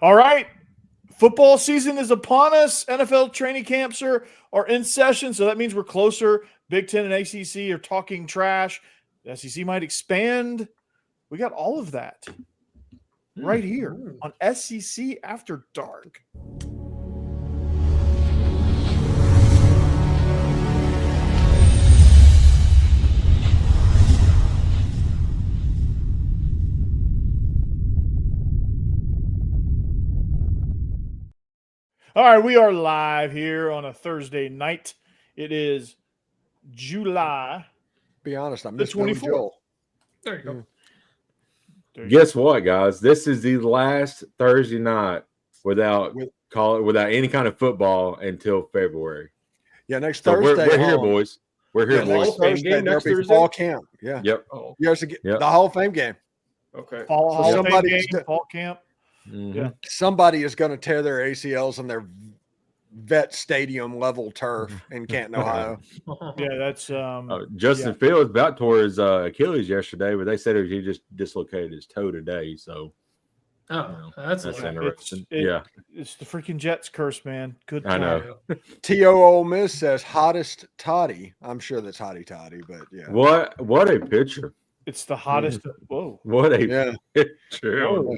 All right. Football season is upon us. NFL training camps are in session, so that means we're closer. Big Ten and ACC are talking trash. The SEC might expand. We got all of that right here on SEC After Dark. All right, we are live here on a Thursday night. It is July. Be honest, I'm the 24th. There you go. Guess what, guys? This is the last Thursday night without any kind of football until February. Yeah, next So Thursday. we're here, boys. We're here, boys. Next Thursday, there'll be fall camp. Yeah. Yep. Oh, The Hall of Fame game. okay. Hall of Fame game, fall camp. Mhm. Yeah. Somebody is going to tear their ACLs on their vet stadium level turf in Canton, Ohio. Yeah, that's Justin Fields about tore his Achilles yesterday, but they said he just dislocated his toe today. So That's interesting. it's the freaking Jets curse, man. Good I time. know. T.O. Ole Miss says hottest toddy. I'm sure that's hotty toddy, but yeah. What a picture! It's the hottest. Whoa. What a picture! Whoa.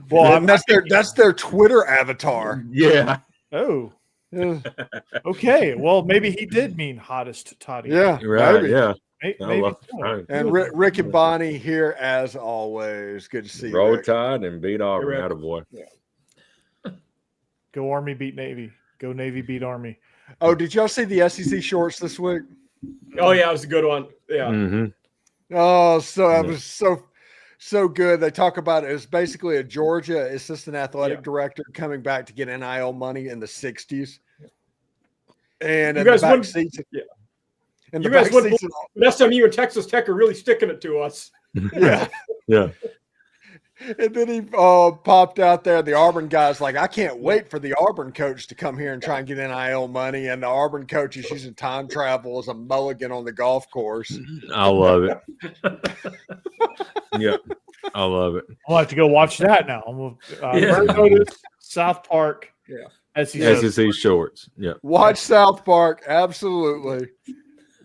Well, that's their Twitter avatar. Yeah. Oh. Yeah. Okay. Well, maybe he did mean hottest toddy. Yeah, Right. maybe. Yeah. Maybe so. Right. And Rick and Bonnie here as always. Good to see you. Roll Rick. Tide and beat Auburn. Rick. Attaboy. Go Army beat Navy. Go Navy beat Army. Oh, did y'all see the SEC shorts this week? Oh yeah, it was a good one. Yeah. Mm-hmm. Oh, so that was so good. They talk about it was basically a Georgia assistant athletic director coming back to get NIL money in the 60s. And You in the guys back wouldn't- seats, yeah. in You the guys back wouldn't seats, That's time you and Texas Tech are really sticking it to us. yeah. Yeah. And then he popped out there. The Auburn guy's like, I can't wait for the Auburn coach to come here and try and get NIL money. And the Auburn coach is using time travel as a mulligan on the golf course. I love it. Yeah. I love it. I'll have to go watch that now. Yeah. Notice, South Park. Yeah. SEC. SEC shorts. Yeah. Watch South Park. Absolutely.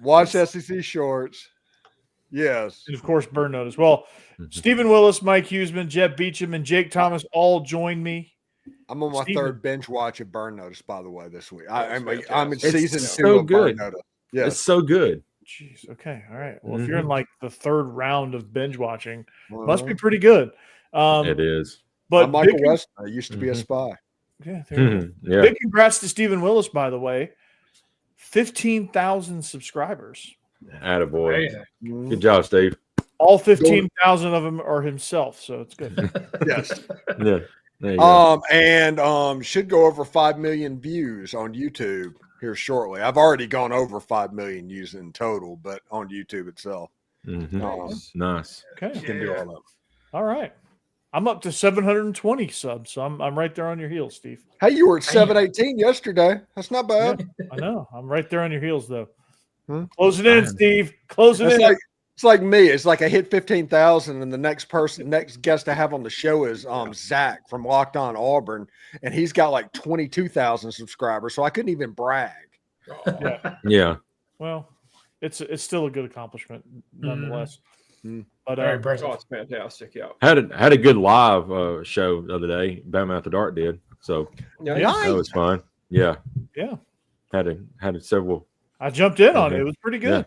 Watch SEC shorts. Yes. And of course, Burn Notice. Well, Stephen Willis, Mike Huseman, Jeb Beecham, and Jake Thomas all joined me. I'm on my Steven. third binge watch of Burn Notice, by the way, this week. I'm in fantastic. season It's 2 so of Burn good. Notice. It's Yes. so good. Jeez. Okay. All right. Well, if you're in like the third round of binge watching, must be Uh-huh. pretty good. It is. But I'm Michael big, West. I used to be a spy. yeah, there you go. Yeah. Big congrats to Stephen Willis, by the way. 15,000 subscribers. Attaboy. Mhm. Good job, Steve. All 15,000 of them are himself, so it's good. Yes. Yeah. There you go. And should go over 5 million views on YouTube here shortly. I've already gone over 5 million views in total, but on YouTube itself. Mhm. Nice. Okay. You can do all that. All right. I'm up to 720 subs, so I'm right there on your heels, Steve. Hey, you were at 718 yesterday. That's not bad. I know. I'm right there on your heels, though. Huh? Close it in, Steve. Close it It's in. like it's like me. It's like I hit 15,000, and the next guest I have on the show is Zach from Locked On Auburn, and he's got like 22,000 subscribers. So I couldn't even brag. Yeah. Yeah. Well, it's still a good accomplishment, nonetheless. Mhm. But Very impressive. Oh, it's fantastic. Yeah. Had a good live show the other day. Bama After Dark did. So Yeah. that was fun. Yeah. yeah, Had several. I jumped in on it. It was pretty good.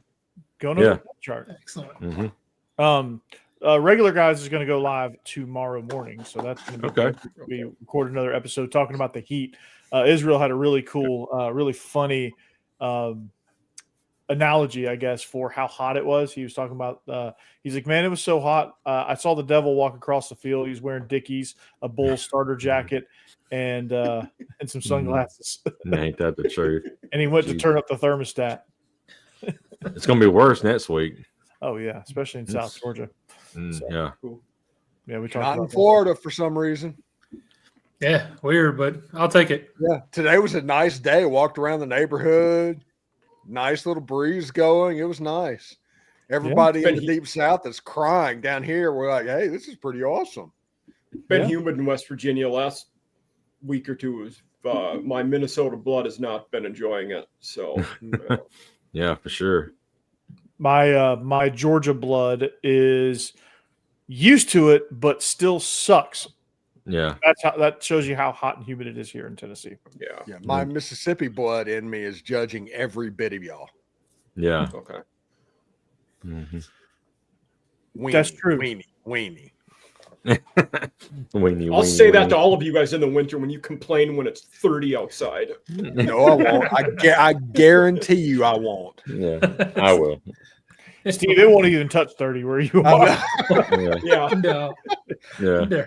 Going over Yeah. the depth chart. Excellent. Mhm. Regular guys is going to go live tomorrow morning, so that's going to be Okay. We record another episode talking about the Heat. Israel had a really cool, really funny analogy, I guess, for how hot it was. He was talking about. He's like, man, it was so hot. I saw the devil walk across the field. He's wearing Dickies, a Bulls starter jacket, and some sunglasses. Ain't that the truth? And he went to turn up the thermostat. It's gonna be worse next week. Oh yeah, especially in South Georgia. Yeah. Yeah, we talked Not in about that. Florida for some reason. Yeah, weird, but I'll take it. Yeah, today was a nice day. Walked around the neighborhood. Nice little breeze going. It was nice. Everybody in the deep south is crying down here. We're like, hey, this is pretty awesome. Been humid in West Virginia last week or two is my Minnesota blood has not been enjoying it. So Yeah, for sure. My Georgia blood is used to it, but still sucks. Yeah. That shows you how hot and humid it is here in Tennessee. yeah. My Mississippi blood in me is judging every bit of y'all. Yeah. Okay. Mm-hmm. That's true. Weenie. I'll say that to all of you guys in the winter when you complain when it's 30 outside. No, I won't. I guarantee you I won't. Yeah, I will. Steve, it won't even touch 30 where you are. Yeah. No. Yeah.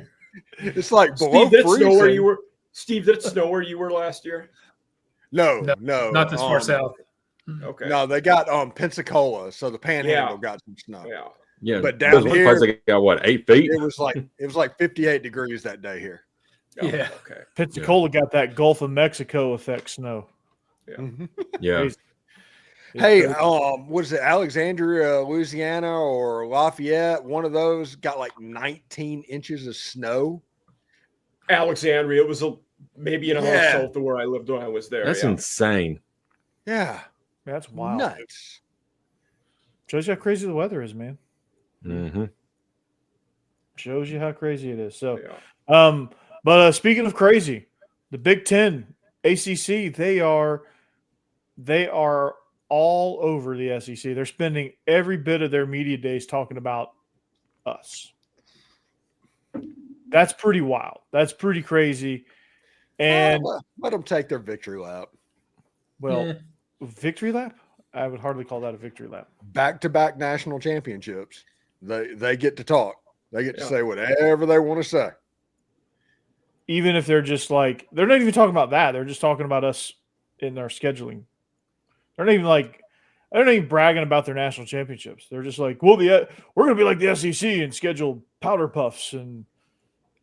It's like below Steve, did it snow where freezing. you were? Steve, did it snow where you were last year? No, not this far south. Okay. No, they got Pensacola, so the Panhandle got some snow. Yeah. Yeah. But down Those here, places got what, 8 feet? it was like 58 degrees that day here. Oh, Yeah. Okay. Pensacola got that Gulf of Mexico effect snow. Yeah. Yeah. Crazy. Hey, was it Alexandria, Louisiana, or Lafayette? One of those got like 19 inches of snow. Alexandria. It was maybe an hour Yeah. south of where I lived when I was there. That's insane. Yeah, That's wild. nuts. Shows you how crazy the weather is, man. Mm-hmm. Shows you how crazy it is. So, Yeah. but speaking of crazy, the Big Ten, ACC, they are all over the SEC. They're spending every bit of their media days talking about us. That's pretty wild. That's pretty crazy. And Let them take their victory lap. victory lap? I would hardly call that a victory lap. Back-to-back national championships. They get to talk. They get to say whatever they want to say. Even if they're just like, they're not even talking about that. They're just talking about us in their scheduling. They're not even bragging about their national championships. They're just like, well, we're going to be like the SEC and schedule powder puffs. And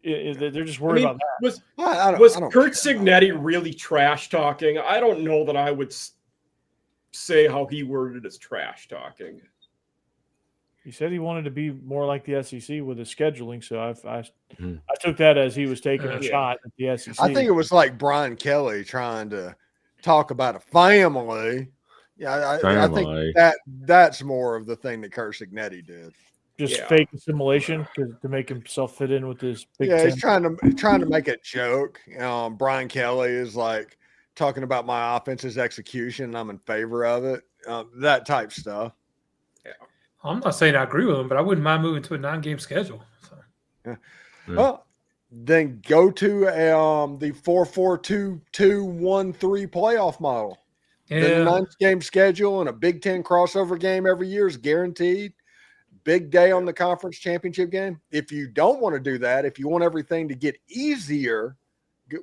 they're just worried about that. Was Kurt Signetti really trash talking? I don't know that I would say how he worded as trash talking. He said he wanted to be more like the SEC with his scheduling, so I took that as he was taking a shot at the SEC. I think it was like Brian Kelly trying to talk about a family. Yeah, I think that's more of the thing that Kurt Signetti did. Just fake assimilation to make himself fit in with this Big Ten. He's trying to make a joke. Brian Kelly is like talking about my offense's execution. I'm in favor of it. That type stuff. I'm not saying I agree with him, but I wouldn't mind moving to a 9-game schedule. So. Yeah. Well, then go to the 4-4-2-2-1-3 playoff model. Yeah. The 9-game schedule and a Big Ten crossover game every year is guaranteed. Big day on the conference championship game. If you don't want to do that, if you want everything to get easier,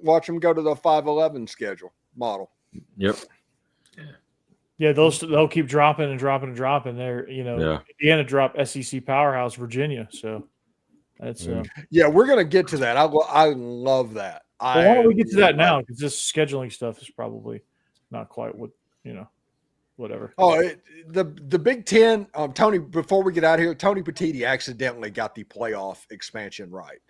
watch them go to the 5-11 schedule model. Yep. Yeah, they'll keep dropping and dropping and dropping. They're Indiana dropped SEC powerhouse Virginia, so that's we're gonna get to that. I love that. Well, why don't we get to that now? Because this scheduling stuff is probably not quite what whatever. Oh, the Big Ten. Tony, before we get out of here, Tony Petitti accidentally got the playoff expansion right.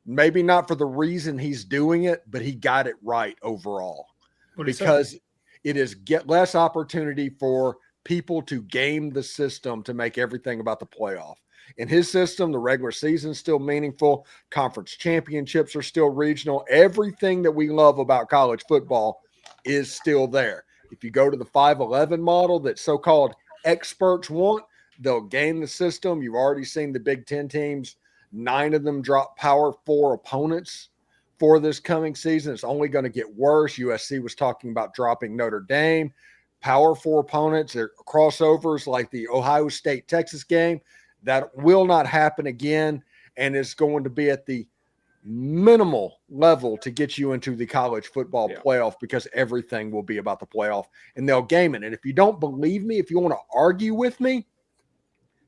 Maybe not for the reason he's doing it, but he got it right overall because it is less opportunity for people to game the system to make everything about the playoff. In his system, the regular season is still meaningful. Conference championships are still regional. Everything that we love about college football is still there. If you go to the 5-11 model that so-called experts want, they'll game the system. You've already seen the Big Ten teams, 9 of them drop Power 4 opponents for this coming season. It's only going to get worse. USC was talking about dropping Notre Dame. Power 4 opponents, they're crossovers like the Ohio State-Texas game. That will not happen again, and it's going to be at the minimal level to get you into the college football playoff because everything will be about the playoff, and they'll game it. And if you don't believe me, if you want to argue with me,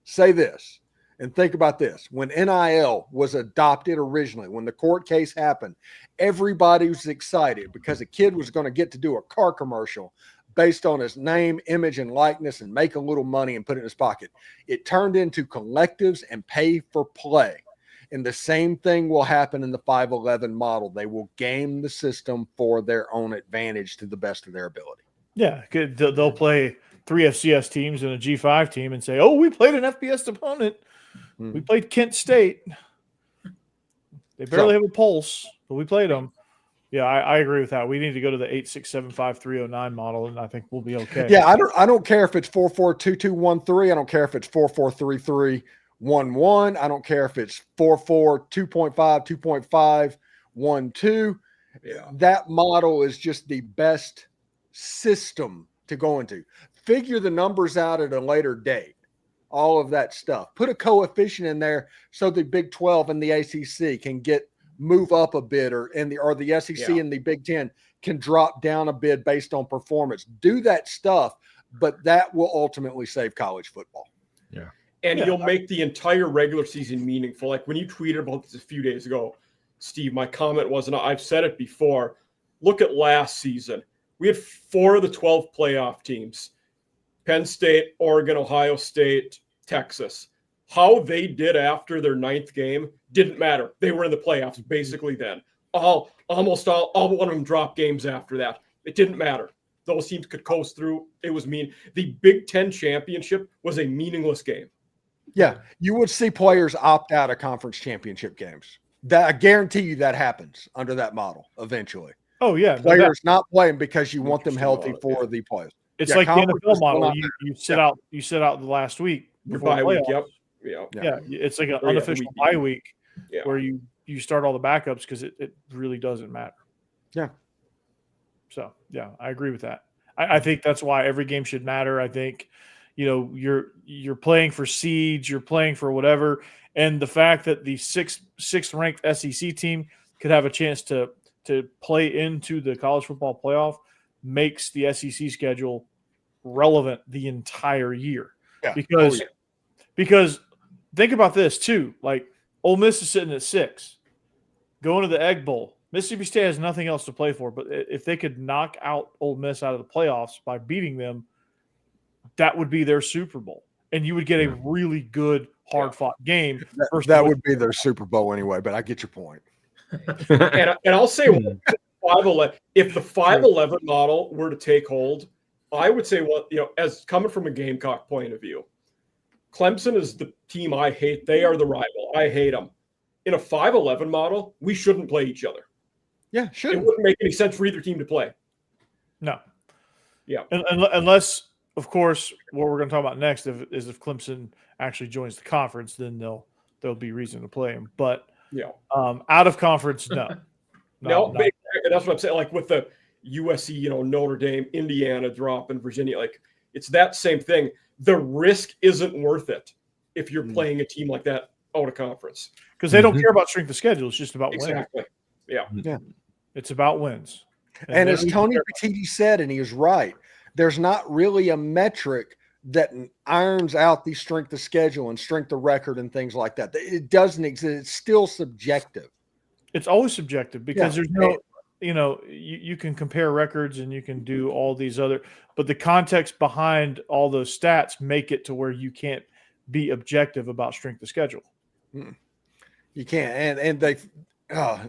say this. And think about this. When NIL was adopted originally, when the court case happened, everybody was excited because a kid was going to get to do a car commercial based on his name, image, and likeness and make a little money and put it in his pocket. It turned into collectives and pay for play. And the same thing will happen in the 5-11 model. They will game the system for their own advantage to the best of their ability. Yeah, they'll play 3 FCS teams and a G5 team and say, "Oh, we played an FBS opponent. We played Kent State. They barely have a pulse, but we played them." Yeah, I agree with that. We need to go to the 8-6-7-5-3-0-9 model, and I think we'll be okay. Yeah, I don't care if it's 4-4-2-2-1-3. I don't care if it's 4-4-3-3-1-1. I don't care if it's 4-4-2.5, 2.5, 1-2. Yeah. That model is just the best system to go into. Figure the numbers out at a later date. All of that stuff. Put a coefficient in there so the Big 12 and the ACC can move up a bit, or the SEC and the Big 10 can drop down a bit based on performance. Do that stuff, but that will ultimately save college football. Yeah. And you'll make the entire regular season meaningful. Like when you tweeted about this a few days ago, Steve, my comment was, and I've said it before, look at last season. We had 4 of the 12 playoff teams: Penn State, Oregon, Ohio State, Texas. How they did after their 9th game didn't matter. They were in the playoffs basically then. Almost all but one of them dropped games after that. It didn't matter. Those teams could coast through. It was mean. The Big Ten championship was a meaningless game. Yeah, you would see players opt out of conference championship games. That I guarantee you that happens under that model eventually. Oh yeah, Players not playing because you want them healthy for the playoffs. It's like the NFL model. You sit out. You sit out the last week. Your bye week. Yep. Yeah. It's like an unofficial bye week where you start all the backups because it really doesn't matter. Yeah. So yeah, I agree with that. I think that's why every game should matter. I think, you're playing for seeds, you're playing for whatever, and the fact that the sixth ranked SEC team could have a chance to play into the college football playoff makes the SEC schedule relevant the entire year. Yeah. Because think about this too. Like Ole Miss is sitting at 6, going to the Egg Bowl. Mississippi State has nothing else to play for, but if they could knock out Ole Miss out of the playoffs by beating them, that would be their Super Bowl, and you would get a really good, hard-fought game. That would be their Super Bowl anyway. But I get your point. and I'll say, if the 5-11 model were to take hold, I would say, as coming from a Gamecock point of view, Clemson is the team I hate. They are the rival. I hate them. In a 5-11 model, we shouldn't play each other. Yeah, it wouldn't make any sense for either team to play. No. Yeah. Unless, of course, what we're going to talk about next is if Clemson actually joins the conference, then there'll be reason to play them. But out of conference, no. No, that's what I'm saying. Like with the USC, Notre Dame, Indiana drop, and Virginia, like it's that same thing. The risk isn't worth it if you're playing a team like that out of conference. Because they don't care about strength of schedule. It's just about wins. Exactly. Yeah. It's about wins. And as Tony Petitti said, and he was right, there's not really a metric that irons out the strength of schedule and strength of record and things like that. It doesn't exist. It's still subjective. It's always subjective because there's no, you can compare records and you can do all these other, but the context behind all those stats make it to where you can't be objective about strength of schedule. You can't. And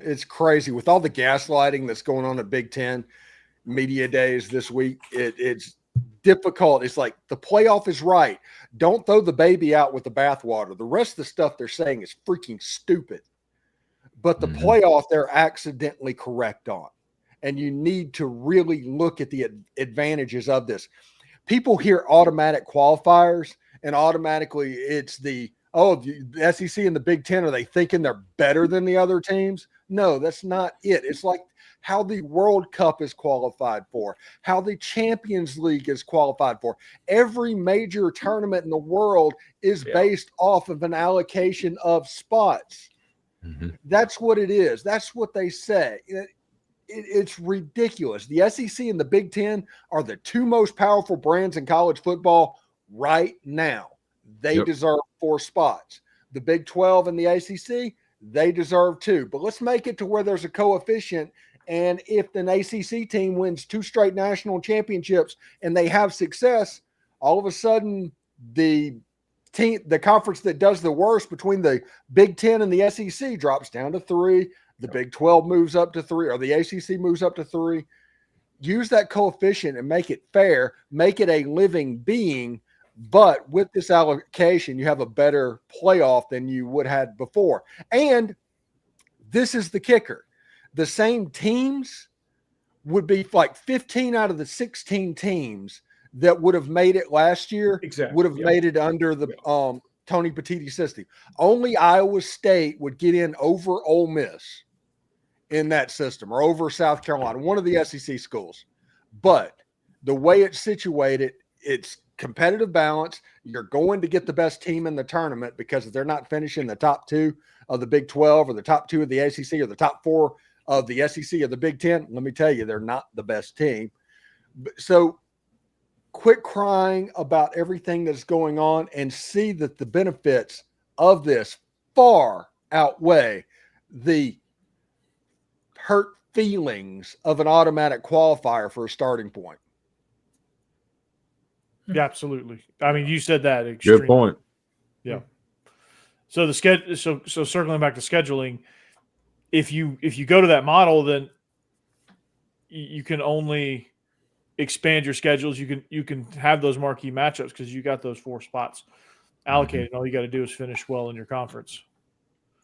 it's crazy with all the gaslighting that's going on at Big Ten media days this week. It's difficult. It's like the playoff is right. Don't throw the baby out with the bathwater. The rest of the stuff they're saying is freaking stupid. But the playoff, they're accidentally correct on. And you need to really look at the advantages of this. People hear automatic qualifiers, and automatically it's the SEC and the Big Ten, are they thinking they're better than the other teams? No, that's not it. It's like how the World Cup is qualified for, how the Champions League is qualified for. Every major tournament in the world is based off of an allocation of spots. That's what it is. That's what they say. It's ridiculous. The SEC and the Big Ten are the 2 most powerful brands in college football right now. They deserve 4 spots. The Big 12 and the ACC, they deserve 2. But let's make it to where there's a coefficient, and if an ACC team wins 2 straight national championships and they have success, all of a sudden the the conference that does the worst between the Big Ten and the SEC drops down to 3. The Big 12 moves up to 3, or the ACC moves up to 3. Use that coefficient and make it fair, make it a living being. But with this allocation, you have a better playoff than you would have before. And this is the kicker. The same teams would be like 15 out of the 16 teams that would have made it last year would have made it under the Tony Petitti system. Only Iowa State would get in over Ole Miss in that system, or over South Carolina, one of the SEC schools. But the way it's situated, it's competitive balance. You're going to get the best team in the tournament because if they're not finishing the top 2 of the Big 12 or the top 2 of the ACC or the top 4 of the SEC or the Big 10, let me tell you, they're not the best team. So quit crying about everything that's going on and see that the benefits of this far outweigh the hurt feelings of an automatic qualifier for a starting point. Yeah, absolutely. I mean, you said that. Good point. Yeah. So the schedule. So circling back to scheduling, if you go to that model, then you can only expand your schedules. You can have those marquee matchups because you got those 4 spots allocated. All you got to do is finish well in your conference.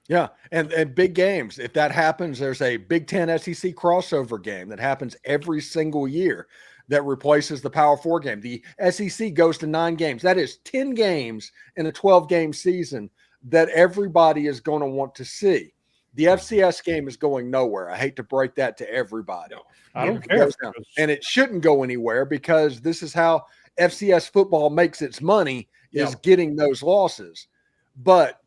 Yeah, and big games. If that happens, there's a Big Ten SEC crossover game that happens every single year that replaces the Power 4 game. The SEC goes to 9 games. That is 10 games in a 12-game season that everybody is going to want to see. The FCS game is going nowhere. I hate to break that to everybody. No, I don't care. And it shouldn't go anywhere because this is how FCS football makes its money, is getting those losses. But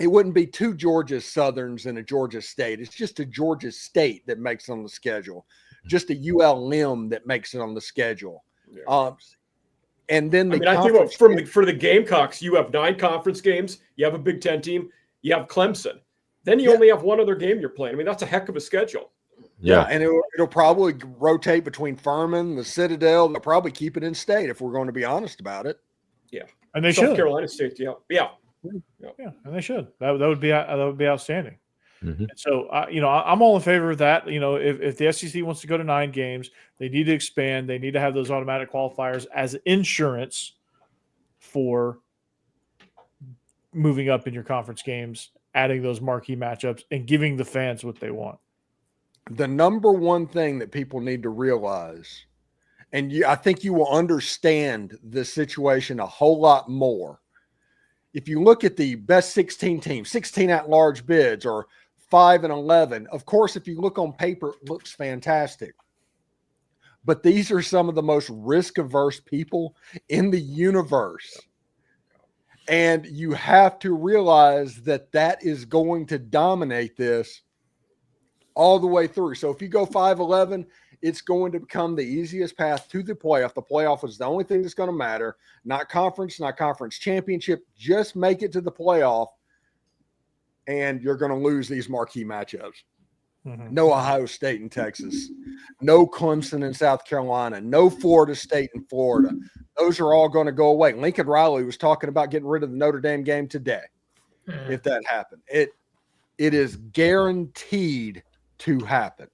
it wouldn't be 2 Georgia Southerns and a Georgia State. It's just a Georgia State that makes it on the schedule. Just a ULM that makes it on the schedule. Yeah. And then I think for the Gamecocks, you have 9 conference games. You have a Big Ten team. You have Clemson. Then you only have one other game you're playing. I mean, that's a heck of a schedule. Yeah, and it'll probably rotate between Furman, the Citadel. They'll probably keep it in state if we're going to be honest about it. Yeah, and they South should. Carolina State. Yeah, and they should. That would be outstanding. Mm-hmm. So, I'm all in favor of that. If the SEC wants to go to 9 games, they need to expand. They need to have those automatic qualifiers as insurance for moving up in your conference games, adding those marquee matchups, and giving the fans what they want. The number one thing that people need to realize, and I think you will understand the situation a whole lot more. If you look at the best 16 teams, 16 at-large bids, or 5 and 11, of course, if you look on paper, it looks fantastic. But these are some of the most risk-averse people in the universe. And you have to realize that that is going to dominate this all the way through. So if you go 5-11, it's going to become the easiest path to the playoff. The playoff is the only thing that's going to matter. Not conference championship. Just make it to the playoff, and you're going to lose these marquee matchups. Mm-hmm. No Ohio State and Texas. No Clemson and South Carolina. No Florida State and Florida. Those are all going to go away. Lincoln Riley was talking about getting rid of the Notre Dame game today, if that happened. It is guaranteed to happen.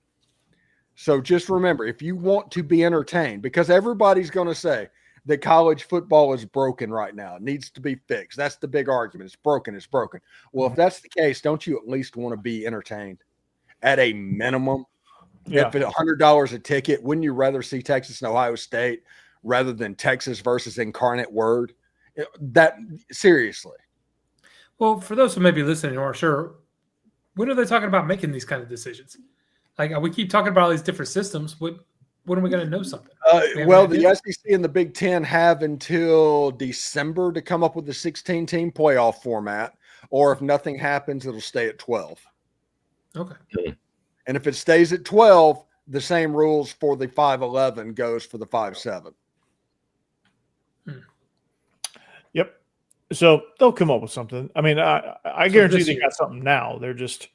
So just remember, if you want to be entertained, because everybody's going to say that college football is broken right now. It needs to be fixed. That's the big argument. It's broken. It's broken. Well, if that's the case, don't you at least want to be entertained at a minimum? Yeah. If it's $100 a ticket, wouldn't you rather see Texas and Ohio State rather than Texas versus Incarnate Word? That seriously. Well, for those who may be listening or sure, when are they talking about making these kind of decisions? Like, we keep talking about all these different systems. When are we going to know something? Well, the SEC and the Big Ten have until December to come up with the 16-team playoff format, or if nothing happens, it'll stay at 12. Okay. And if it stays at 12, the same rules for the 5-11 goes for the 5-7. Yep. So they'll come up with something. I mean, I guarantee they got something now. They're just,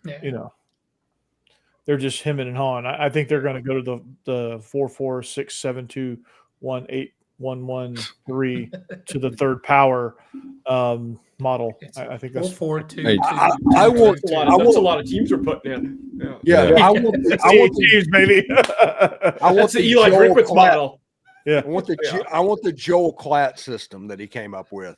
they're just hemming and hawing. I think they're going to go to the 4-4-6-7-2-1-8 1-1-3 to the third power model. I think that's 4-4-2. Hey, I want. That's a lot of teams we're putting in. Yeah, Yeah. I want. I 68 want the, teams, baby. I want That's the the Eli Joel Grickwitz Klatt- model. Yeah. I want the Joel Klatt system that he came up with.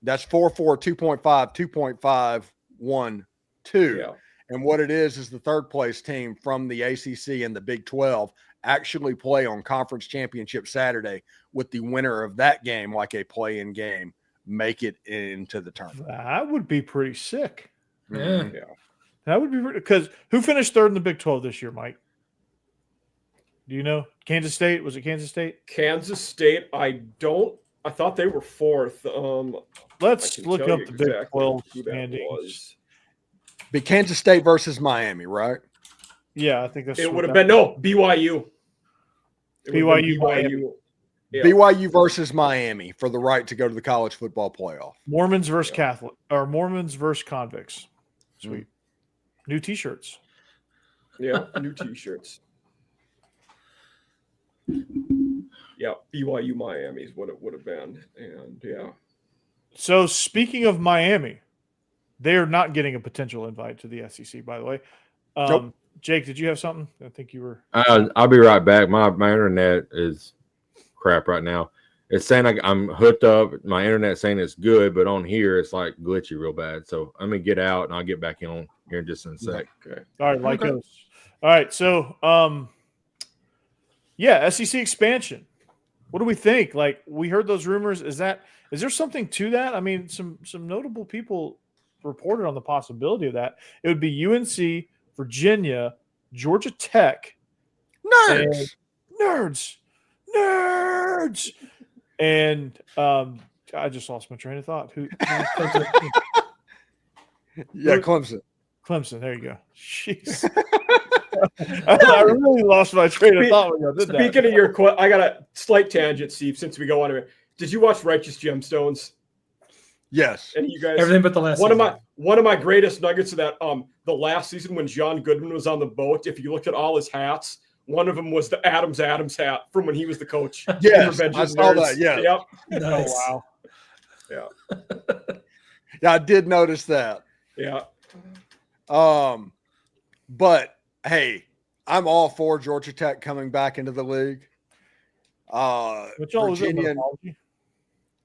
That's 4-4, 2.5, 2.5, 1, 2. Yeah. And what it is the third place team from the ACC and the Big 12 actually play on Conference Championship Saturday, with the winner of that game, like a play-in game, make it into the tournament. That would be pretty sick. Yeah. That would be because who finished third in the Big 12 this year, Mike? Do you know? Kansas State? Was it Kansas State? Kansas State, I thought they were fourth. Let's I can look tell up you the Big exactly 12 who that standings. was. Be Kansas State versus Miami, right? Yeah, I think that's It what would have that- been BYU. It would've been BYU. Yeah. BYU versus Miami for the right to go to the college football playoff. Mormons versus Yeah. Catholic, or Mormons versus convicts. Sweet. New T-shirts. Yeah, new T-shirts. Yeah, BYU Miami is what it would have been, and yeah. So speaking of Miami, they are not getting a potential invite to the SEC. By the way, Nope. Jake, did you have something? I think you were. I'll be right back. My internet is crap right now. It's saying I'm hooked up. My internet's saying it's good, but on here it's like glitchy real bad. So I'm gonna get out and I'll get back in on here in just in a sec. Okay. All right, Okay. Lycos. All right, so yeah, SEC expansion. What do we think? Like, we heard those rumors. Is there something to that? I mean, some notable people reported on the possibility of that. It would be UNC, Virginia, Georgia Tech, Nerds. nerds, and I just lost my train of thought. Who Yeah, Clemson. Clemson. There you go. Jeez. I really lost my train of thought when you did that. Speaking of your I got a slight tangent, Steve, since we go on here. Did you watch Righteous Gemstones? Yes. And you guys, Everything but the last one season. of my greatest nuggets of that the last season when John Goodman was on the boat, if you looked at all his hats, one of them was the Adams hat from when he was the coach. Yes, Revenge I of the saw Nerds. that. Yeah. Yep. Nice. Oh, Yeah. Yeah, I did notice that. Yeah. But hey, I'm all for Georgia Tech coming back into the league. Which all was it, Virginia, mythology?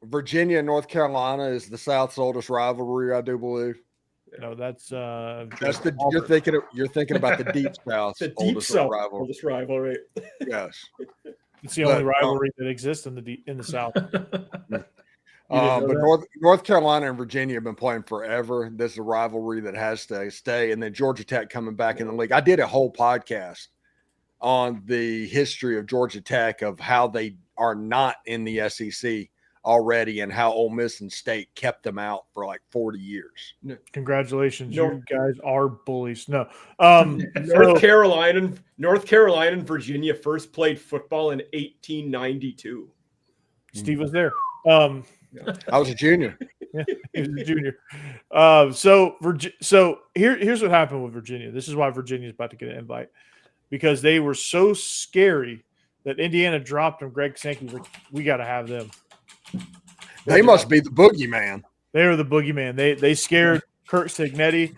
Virginia and North Carolina is the South's oldest rivalry, I do believe. No, that's That's you're thinking about the Deep South, The Deep oldest South rivalry. oldest rivalry. Yes. it's the only but, rivalry that exists in the South. know But North Carolina and Virginia have been playing forever. This is a rivalry that has to stay. And then Georgia Tech coming back in the league. I did a whole podcast on the history of Georgia Tech, of how they are not in the SEC already and how Ole Miss and State kept them out for like 40 years. Congratulations, No. you guys are bullies. No, North Carolina and Virginia first played football in 1892. Steve was there. I was a junior. Yeah, he was a junior. So here's what happened with Virginia. This is why Virginia is about to get an invite, because they were so scary that Indiana dropped them. Greg Sankey's like, we got to have them. They must be the boogeyman. They were the boogeyman. They scared Kirk Signetti,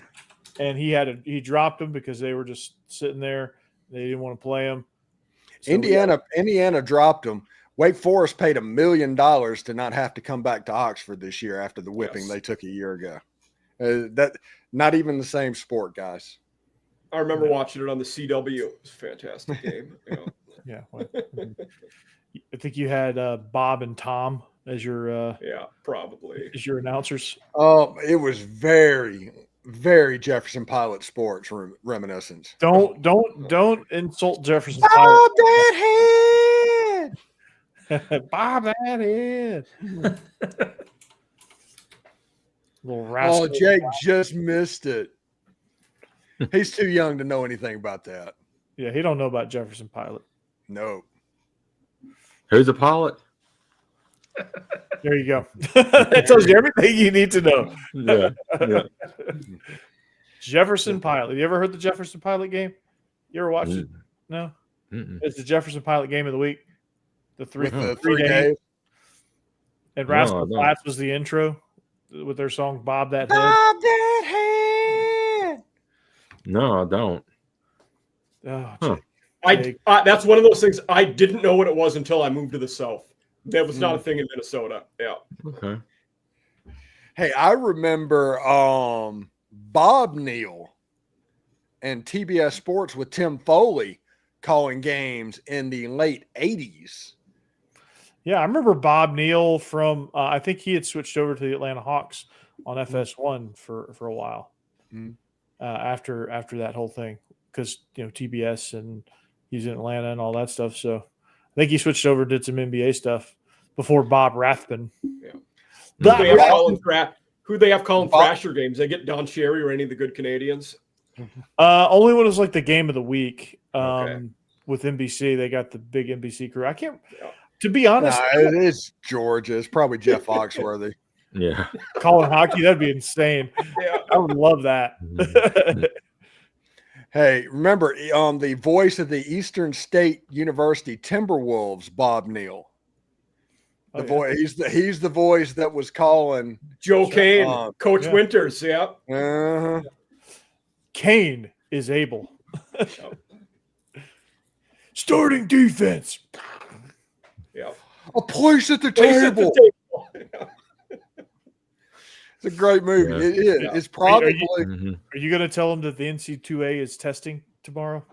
and he dropped them because they were just sitting there. They didn't want to play them. So Indiana dropped them. Wake Forest paid $1 million to not have to come back to Oxford this year after the whipping Yes. they took a year ago. That not even the same sport, guys. I remember watching it on the CW. It was a fantastic game. Yeah. Yeah, well, I think you had Bob and Tom as your Yeah, probably. announcers. It was very, very Jefferson Pilot sports reminiscence. Don't insult Jefferson Bob Pilot. that head. Bob that head. Little rascal. Oh, Jake just missed it. He's too young to know anything about that. Yeah, he don't know about Jefferson Pilot. No. Who's a pilot? There you go. That tells you everything you need to know. Yeah. Jefferson Pilot. You ever heard the Jefferson Pilot game? You ever watched it? No. Mm-mm. It's the Jefferson Pilot game of the week. The three With the three three days. days. And No, I Rascal don't. Flatts was the intro with their song "Bob That Head." Bob that head. No, I don't. Oh, Huh. Jake. That's one of those things I didn't know what it was until I moved to the South. That was not a thing in Minnesota. Yeah. Okay. Hey, I remember Bob Neal and TBS Sports with Tim Foley calling games in the late 80s. Yeah, I remember Bob Neal from. I think he had switched over to the Atlanta Hawks on FS1 for a while after that whole thing, because TBS and he's in Atlanta and all that stuff. So I think he switched over, did some NBA stuff before Bob Rathbun. Yeah. Bob Who they have calling Thrasher games? They get Don Cherry or any of the good Canadians? Only when it was like the game of the week Okay. with NBC. They got the big NBC crew. I can't. To be honest, It is Georgia. It's probably Jeff Foxworthy. Yeah. calling hockey, that'd be insane. Yeah. I would love that. Hey, remember the voice of the Eastern State University Timberwolves, Bob Neal. The voice. He's the voice that was calling Joe Kane, Coach Winters. Yeah. Kane is able. Starting defense. Yeah. A place at the table. It's a great movie. Yeah. It is. Yeah. It's probably. Are you going to tell them that the NC2A is testing tomorrow?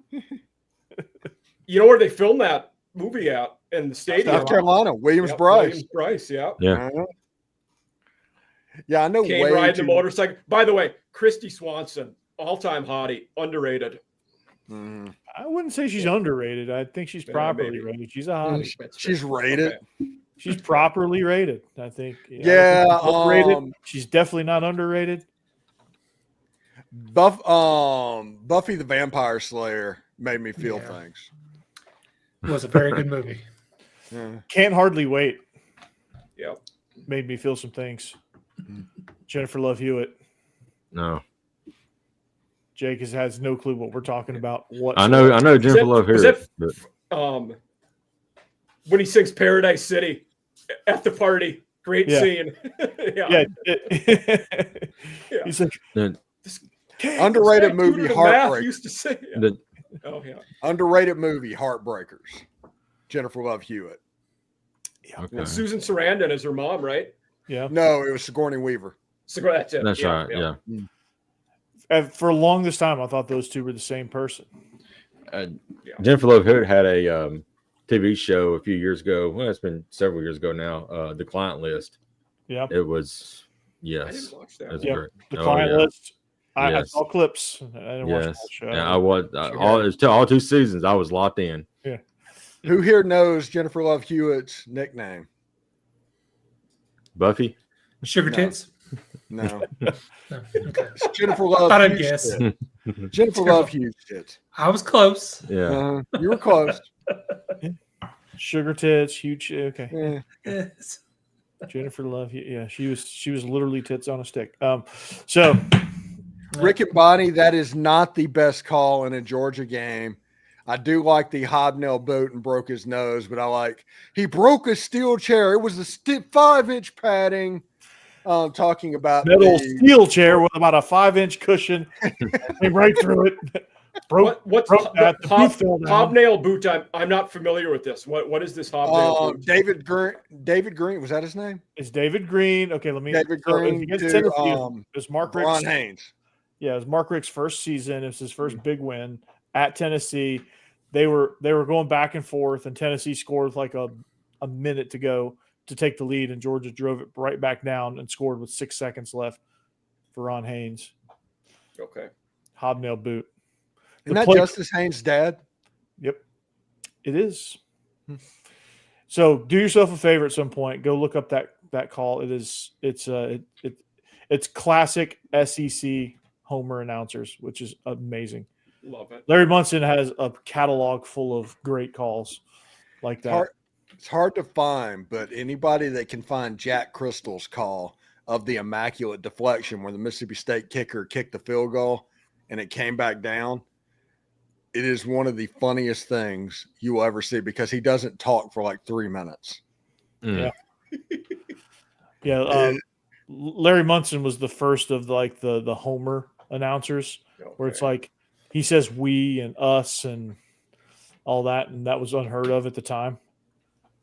You know where they filmed that movie at? In the stadium. South Carolina, Williams-Brice. Williams-Brice, yeah. Yeah. Yeah, I know. Kane riding the motorcycle. By the way, Christy Swanson, all-time hottie, underrated. I wouldn't say she's underrated. I think she's properly rated. She's a hottie. She's rated. Okay. She's properly rated, I think. Yeah. She's definitely not underrated. Buffy the Vampire Slayer made me feel things. It was a very good movie. Can't Hardly Wait. Yeah. Made me feel some things. Jennifer Love Hewitt. No. Jake has no clue what we're talking about. I know Jennifer Love Hewitt. When he sings Paradise City at the party, great scene. He's like, underrated movie, Heartbreakers. Used to say, underrated movie, Heartbreakers. Jennifer Love Hewitt. Okay. And Susan Sarandon is her mom, right? Yeah. No, it was Sigourney Weaver. So that's it. That's right. Yeah. For a longest time, I thought those two were the same person. Jennifer Love Hewitt had a TV show a few years ago. Well, it's been several years ago now. The Client List. Yeah. It was. Yes. I didn't watch that. Yeah. The Client List. I saw clips. I didn't watch the show. Yeah, I was all 2 seasons. I was locked in. Yeah. Who here knows Jennifer Love Hewitt's nickname? Buffy? Sugar Tits? No. No. Okay. Jennifer Love. Thought I'd guess. Jennifer Love Hewitt. I was close. Yeah. You were close. Sugar Tits, huge. Okay. Yes. Jennifer Love. Yeah, she was literally tits on a stick. So Rick and Bonnie, that is not the best call in a Georgia game. I do like the hobnail boot and broke his nose, but he broke a steel chair. It was a 5-inch padding. Talking about metal steel chair with about a 5-inch cushion, came right through it. What's hobnail boot? I'm not familiar with this. What is this hobnail boot? David Green, was that his name? It's David Green. Okay, David Green against Tennessee. It was Mark Rick's. Ron Haynes. Yeah, it was Mark Rick's first season. It was his first big win at Tennessee. They were going back and forth, and Tennessee scored with like a minute to go to take the lead, and Georgia drove it right back down and scored with 6 seconds left for Ron Haynes. Okay. Hobnail boot. Isn't that Justice Haynes' dad? Yep, it is. So do yourself a favor at some point. Go look up that call. It's classic SEC homer announcers, which is amazing. Love it. Larry Munson has a catalog full of great calls like that. It's hard to find, but anybody that can find Jack Crystal's call of the immaculate deflection where the Mississippi State kicker kicked the field goal and it came back down, it is one of the funniest things you will ever see because he doesn't talk for like 3 minutes. Yeah. Yeah, Larry Munson was the first of like the Homer announcers, where it's like he says we and us and all that, and that was unheard of at the time.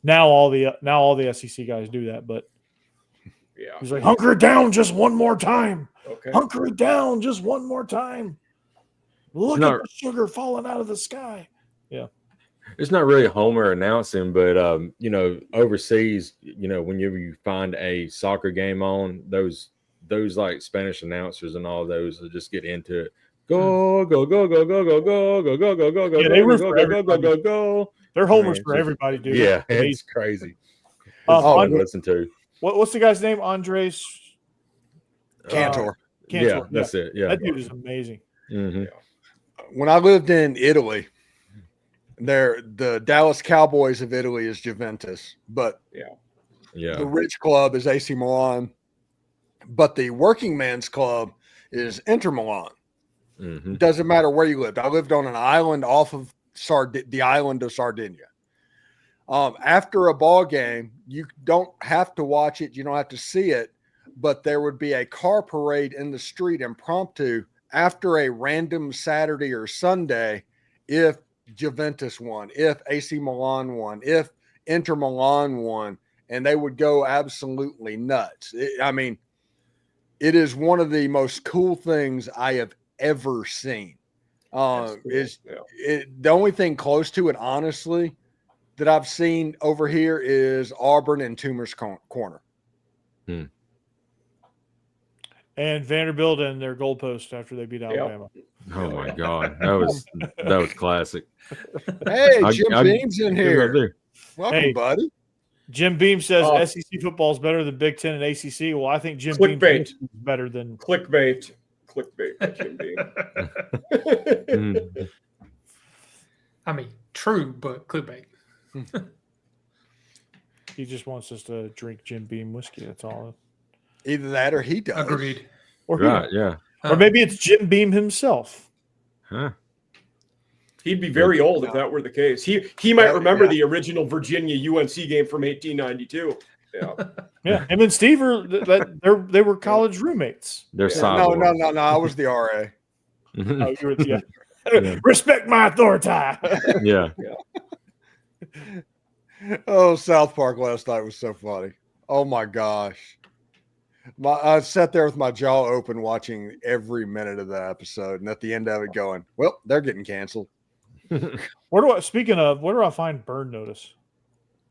Now all the SEC guys do that, but he's like, hunker it down just one more time. Okay. Hunker it down just one more time. Look at the sugar falling out of the sky. Yeah. It's not really Homer announcing, but overseas, whenever you find a soccer game on, those like Spanish announcers and all those will just get into it. Go, go, go, go, go, go, go, go, go, go, go, go, Yeah, they were go, for go, go, go, everybody. go, go. They're homers for everybody, dude. Yeah, it's crazy. Listen to. What's the guy's name? Andres Cantor. Yeah, that's it. Yeah, that dude is amazing. Mm-hmm. When I lived in Italy, the Dallas Cowboys of Italy is Juventus, but the rich club is AC Milan, but the working man's club is Inter Milan. Mm-hmm. Doesn't matter where you lived. I lived on an island off of the island of Sardinia. After a ball game, you don't have to watch it. You don't have to see it, but there would be a car parade in the street impromptu after a random Saturday or Sunday. If Juventus won, if AC Milan won, if Inter Milan won, and they would go absolutely nuts. It is one of the most cool things I have ever seen. Cool. The only thing close to it, honestly, that I've seen over here is Auburn and Toomer's Corner. And Vanderbilt and their goalpost after they beat Alabama. Oh my God, that was classic. Hey, Jim Beam's in here. Welcome, buddy. Jim Beam says SEC football is better than Big Ten and ACC. Well, I think Jim Beam is better than clickbait. Jim Beam. I mean, true, but clickbait. He just wants us to drink Jim Beam whiskey. That's all. Either that or he does. Agreed. Or or maybe it's Jim Beam himself. Huh. He'd be very old if that were the case. He might remember the original Virginia UNC game from 1892. Yeah. Him and Steve they were college roommates. They're No. I was the RA. Oh, you were the respect my authority. Yeah. Oh, South Park last night was so funny. Oh my gosh. I sat there with my jaw open watching every minute of the episode, and at the end of it going, well, they're getting canceled. Where do I find Burn Notice?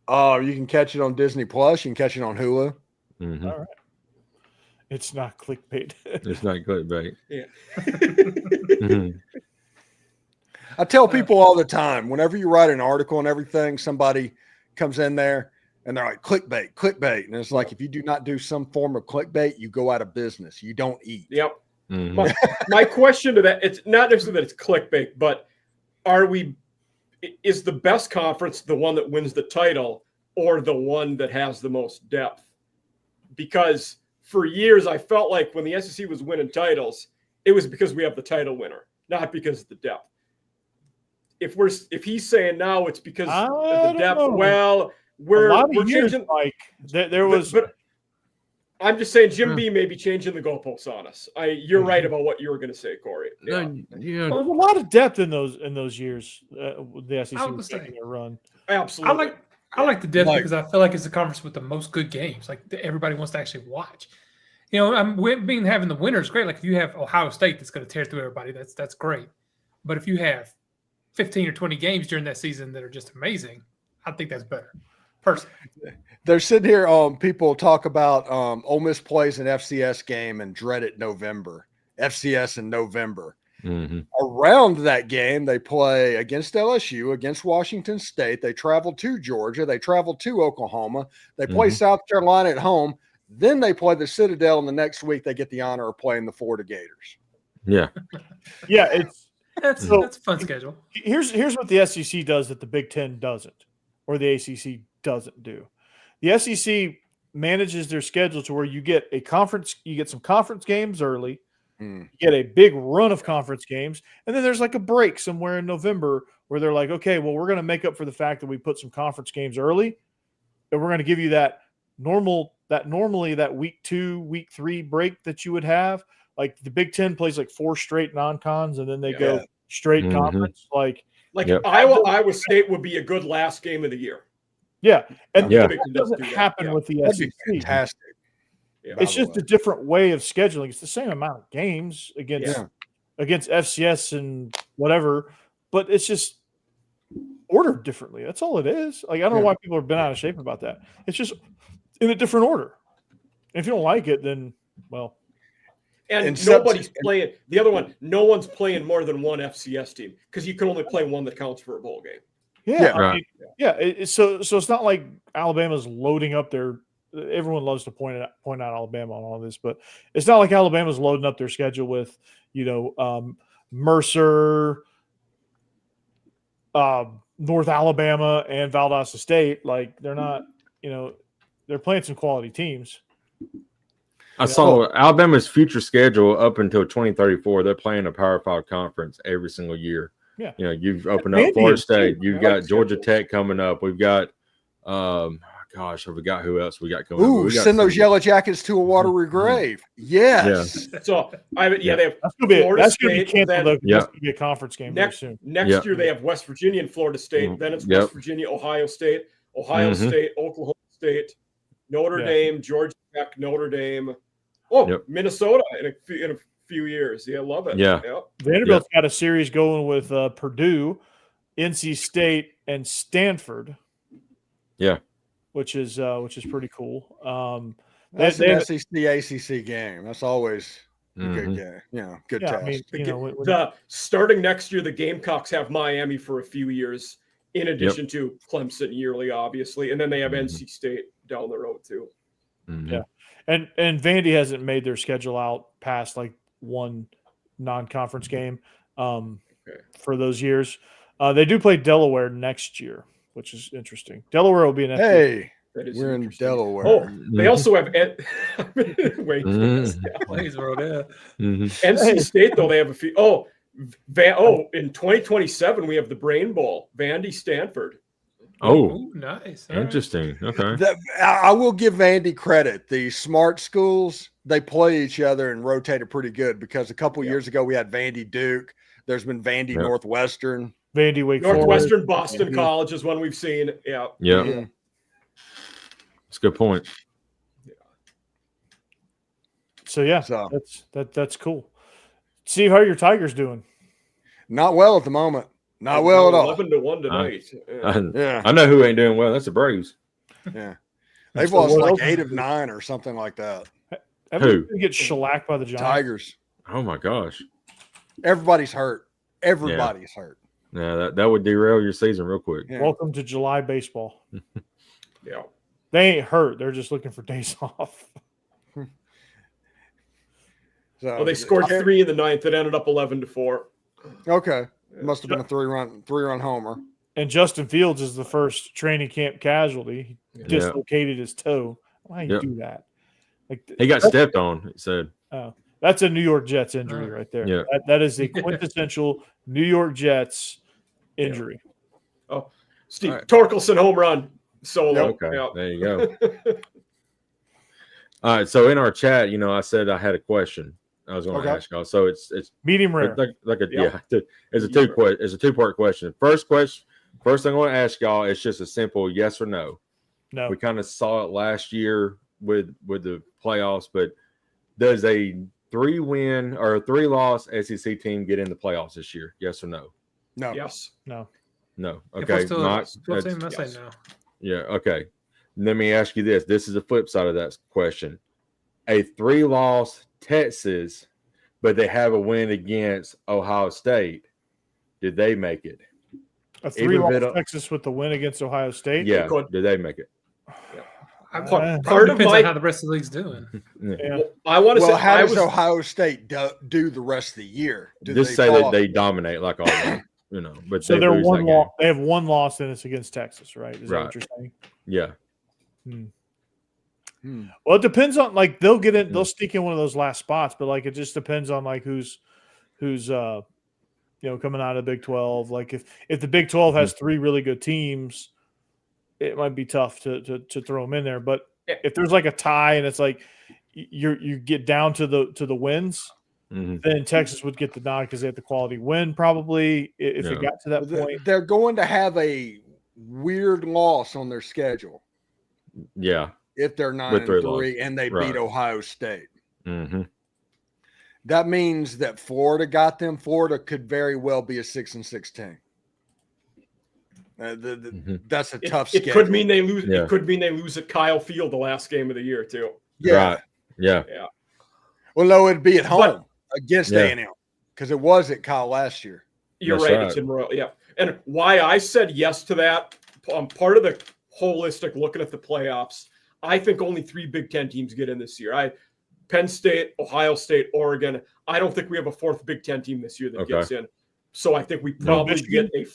Oh, you can catch it on Disney Plus. You can catch it on Hulu. Mm-hmm. All right. It's not clickbait. It's not clickbait. Yeah. Mm-hmm. I tell people all the time, whenever you write an article and everything, somebody comes in there and they're like, clickbait. And it's like, if you do not do some form of clickbait, you go out of business. You don't eat. Yep. Mm-hmm. My question to that, it's not necessarily that it's clickbait, but is the best conference the one that wins the title or the one that has the most depth? Because for years, I felt like when the SEC was winning titles, it was because we have the title winner, not because of the depth. If he's saying now it's because of the depth, well, we're changing. Like there was, but I'm just saying Jim B may be changing the goalposts on us. You're right about what you were going to say, Corey. Yeah. There was a lot of depth in those years. The SEC was taking a run. Absolutely. I like the depth because I feel like it's a conference with the most good games. Like everybody wants to actually watch. Having the winners great. Like if you have Ohio State that's going to tear through everybody, that's great. But if you have 15 or 20 games during that season that are just amazing, I think that's better. Personally, they're sitting here. People talk about Ole Miss plays an FCS game and dread it November. FCS in November. Mm-hmm. Around that game, they play against LSU, against Washington State. They travel to Georgia. They travel to Oklahoma. They play South Carolina at home. Then they play the Citadel, and the next week they get the honor of playing the Florida Gators. Yeah. Yeah, that's a fun schedule. Here's what the SEC does that the Big Ten doesn't, or the ACC doesn't do. The SEC manages their schedule to where you get some conference games early, you get a big run of conference games, and then there's like a break somewhere in November where they're like, okay, well, we're going to make up for the fact that we put some conference games early, and we're going to give you that normally that week 2, week 3 break that you would have, like the Big Ten plays like 4 straight non-cons and then they go straight Mhm. conference. Like Iowa State would be a good last game of the year. yeah, and Yeah. that doesn't happen with the That'd be SEC. fantastic. Yeah. It's just a different way of scheduling. It's the same amount of games against FCS and whatever, but it's just ordered differently. That's all it is. Like I don't know why people have been out of shape about that. It's just in a different order. And if you don't like it, then well. And nobody's playing the other one. No one's playing more than one FCS team because you can only play one that counts for a bowl game. Yeah, right. So it's not like Alabama's loading up their. Everyone loves to point out Alabama on all this, but it's not like Alabama's loading up their schedule with Mercer, North Alabama, and Valdosta State. Like they're not. They're playing some quality teams. I saw Alabama's future schedule up until 2034. They're playing a Power 5 conference every single year. Yeah. You've opened up Florida State. You've got Georgia Tech coming up. We've got, I forgot who else we got coming up. Ooh, send those Yellow Jackets to a watery grave. Yes. Yeah. So, they have that's going to be canceled, though. Yeah. That's going to be a conference game very soon. Next year, they have West Virginia and Florida State. Then it's West Virginia, Ohio State, Oklahoma State, Notre Dame, Georgia Tech, Notre Dame. Minnesota in a few years. Yeah, love it. Yeah. Vanderbilt's got a series going with Purdue, NC State, and Stanford. Yeah. Which is pretty cool. That's an SEC ACC game. That's always a good game. Good test. Starting next year, the Gamecocks have Miami for a few years, in addition to Clemson yearly, obviously, and then they have NC State down the road too. Mm-hmm. Yeah. And Vandy hasn't made their schedule out past like one non-conference game for those years. They do play Delaware next year, which is interesting. Delaware will be an Hey, we're in Delaware. Oh, they also have NC State, though. They have a few. In 2027, we have the Brain Bowl, Vandy Stanford. Oh, nice. Interesting. Okay. I will give Vandy credit. The smart schools, they play each other and rotate it pretty good because a couple years ago we had Vandy Duke. There's been Vandy Northwestern. Vandy Wake Northwestern Boston College is one we've seen. Yeah. That's a good point. So that's cool. Steve, how are your Tigers doing? Not well at the moment. Not well at all. 11-1 tonight. I know who ain't doing well. That's the Braves. Yeah. They've lost like 8 of 9 or something like that. Who get shellacked by the Giants? Tigers. Oh my gosh. Everybody's hurt. Everybody's hurt. Yeah, that would derail your season real quick. Yeah. Welcome to July baseball. Yeah. They ain't hurt. They're just looking for days off. So they scored 3 in the 9th. It ended up 11-4. Okay. Must have been a three-run homer. And Justin Fields is the first training camp casualty. He dislocated his toe. Why do you do that? He got stepped on, he said. Oh, that's a New York Jets injury right there. Yeah. That is the quintessential New York Jets injury. Oh, Steve Torkelson home run solo. Okay, there you go. All right, so in our chat, I said I had a question I was going to ask y'all. So it's medium rare. It's a two-part question. First thing I want to ask y'all is just a simple yes or no. No. We kind of saw it last year with the playoffs, but does a 3-win or a 3-loss SEC team get in the playoffs this year? Yes or no? No. Yes. No. No. Okay. If I say no. Yeah. Okay. Let me ask you this. This is the flip side of that question. A 3-loss Texas, but they have a win against Ohio State. Did they make it? A 3-loss Texas with the win against Ohio State? Yeah. Did they make it? Part of depends on how the rest of the league's doing. Yeah. I want to say, how does Ohio State do the rest of the year? Just say that they dominate like all of them, but so they're one loss. They have one loss, and it's against Texas, right? Is that what you're saying? Yeah. Well, it depends on they'll get in, they'll sneak in one of those last spots, but it just depends on who's coming out of the Big 12. Like if the Big 12 has 3 really good teams, it might be tough to throw them in there. But if there's like a tie and it's like you get down to the wins, then Texas would get the nod because they had the quality win probably if it got to that point. They're going to have a weird loss on their schedule. Yeah. If they're 9-3 and they beat Ohio State. That means that Florida got them. Florida could very well be a 6-6 team. That's a tough schedule. It could mean they lose. Yeah. It could mean they lose at Kyle Field the last game of the year too. Yeah. Right. Yeah. Well, no, it'd be at home against A&M because it was at Kyle last year. You're right. It's in Royal. Yeah. And why I said yes to that, part of the holistic looking at the playoffs, I think only 3 Big Ten teams get in this year. Penn State, Ohio State, Oregon. I don't think we have a 4th Big Ten team this year that gets in. So I think we probably get a.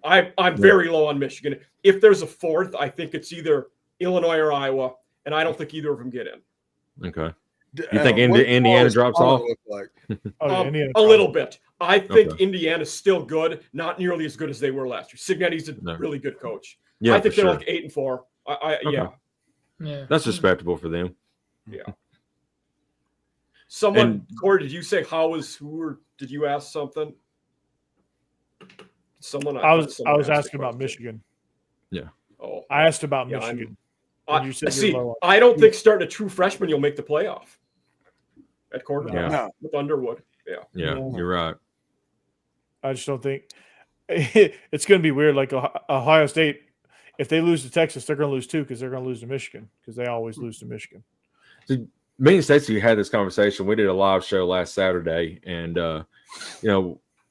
I'm very low on Michigan. If there's a 4th, I think it's either Illinois or Iowa, and I don't think either of them get in. Okay. You think Indiana drops off? Like? A little bit. I think Indiana's still good, not nearly as good as they were last year. Signetti's a really good coach. I think they're like 8-4. Yeah, that's respectable for them. Yeah. Corey, did you say did you ask something? I was asking about Michigan. Yeah. Oh, I asked about Michigan. I don't think starting a true freshman you'll make the playoff at quarterback with Underwood. Yeah, you're right. I just don't think it's going to be weird. Like Ohio State, if they lose to Texas, they're going to lose too because they're going to lose to Michigan because they always lose to Michigan. So, me and Stacey had this conversation. We did a live show last Saturday, and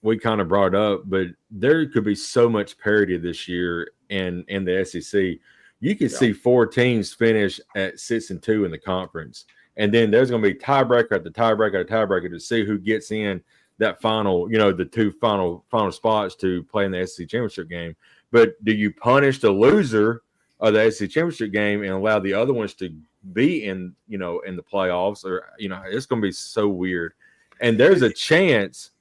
we kind of brought it up, but there could be so much parity this year in the SEC. You could see 4 teams finish at 6-2 in the conference, and then there's going to be tiebreaker at the tiebreaker to see who gets in that final, the 2 final spots to play in the SEC championship game. But do you punish the loser of the SEC championship game and allow the other ones to be in the playoffs? Or it's going to be so weird. And there's a chance.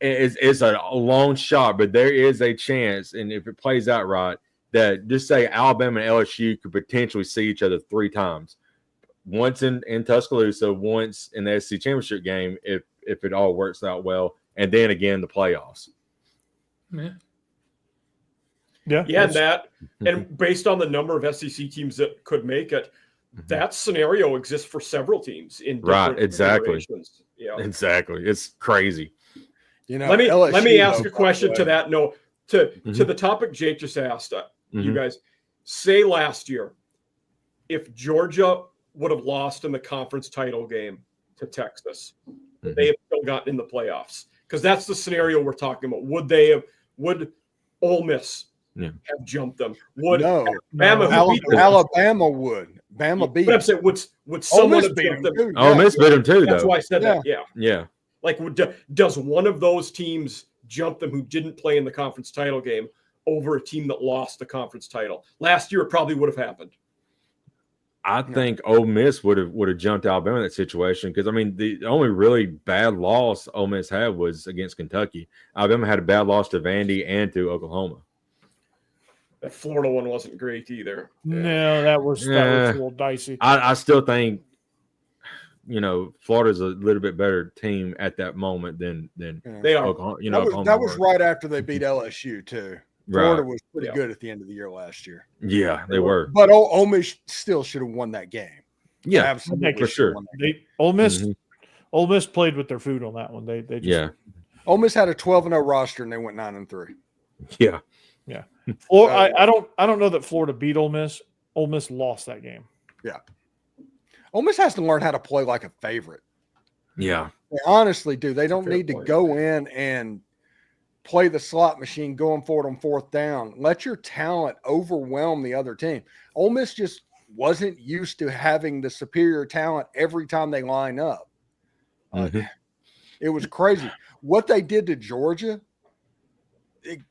It's a long shot, but there is a chance, and if it plays out right, that just say Alabama and LSU could potentially see each other 3 times, once in Tuscaloosa, once in the SEC championship game, if it all works out well, and then again the playoffs. And based on the number of SEC teams that could make it, that scenario exists for several teams in different configurations. Yeah, exactly. It's crazy. Let me ask a question to that. No, to the topic Jake just asked. You guys, say last year, if Georgia would have lost in the conference title game to Texas, they have still gotten in the playoffs because that's the scenario we're talking about. Would Ole Miss have jumped them? Alabama would. Bama beat. But I'm saying, would someone have beat them? Ole Miss beat them too. That's why I said that. Yeah. Like, does one of those teams jump them who didn't play in the conference title game over a team that lost the conference title? Last year, it probably would have happened. I think Ole Miss would have jumped Alabama in that situation because, the only really bad loss Ole Miss had was against Kentucky. Alabama had a bad loss to Vandy and to Oklahoma. That Florida one wasn't great either. No, that was a little dicey. I still think Florida's a little bit better team at that moment than they are. Oklahoma. That was right after they beat LSU too. Florida was pretty good at the end of the year last year. Yeah, they were. But Ole Miss still should have won that game. Yeah, absolutely for sure. Ole Miss played with their food on that one. They just, Ole Miss had a 12-0 roster and they went 9-3. Yeah. Or I don't know that Florida beat Ole Miss. Ole Miss lost that game. Yeah. Ole Miss has to learn how to play like a favorite. Yeah. They honestly do. They don't need to go in and play the slot machine going forward on 4th down. Let your talent overwhelm the other team. Ole Miss just wasn't used to having the superior talent every time they line up. It was crazy. What they did to Georgia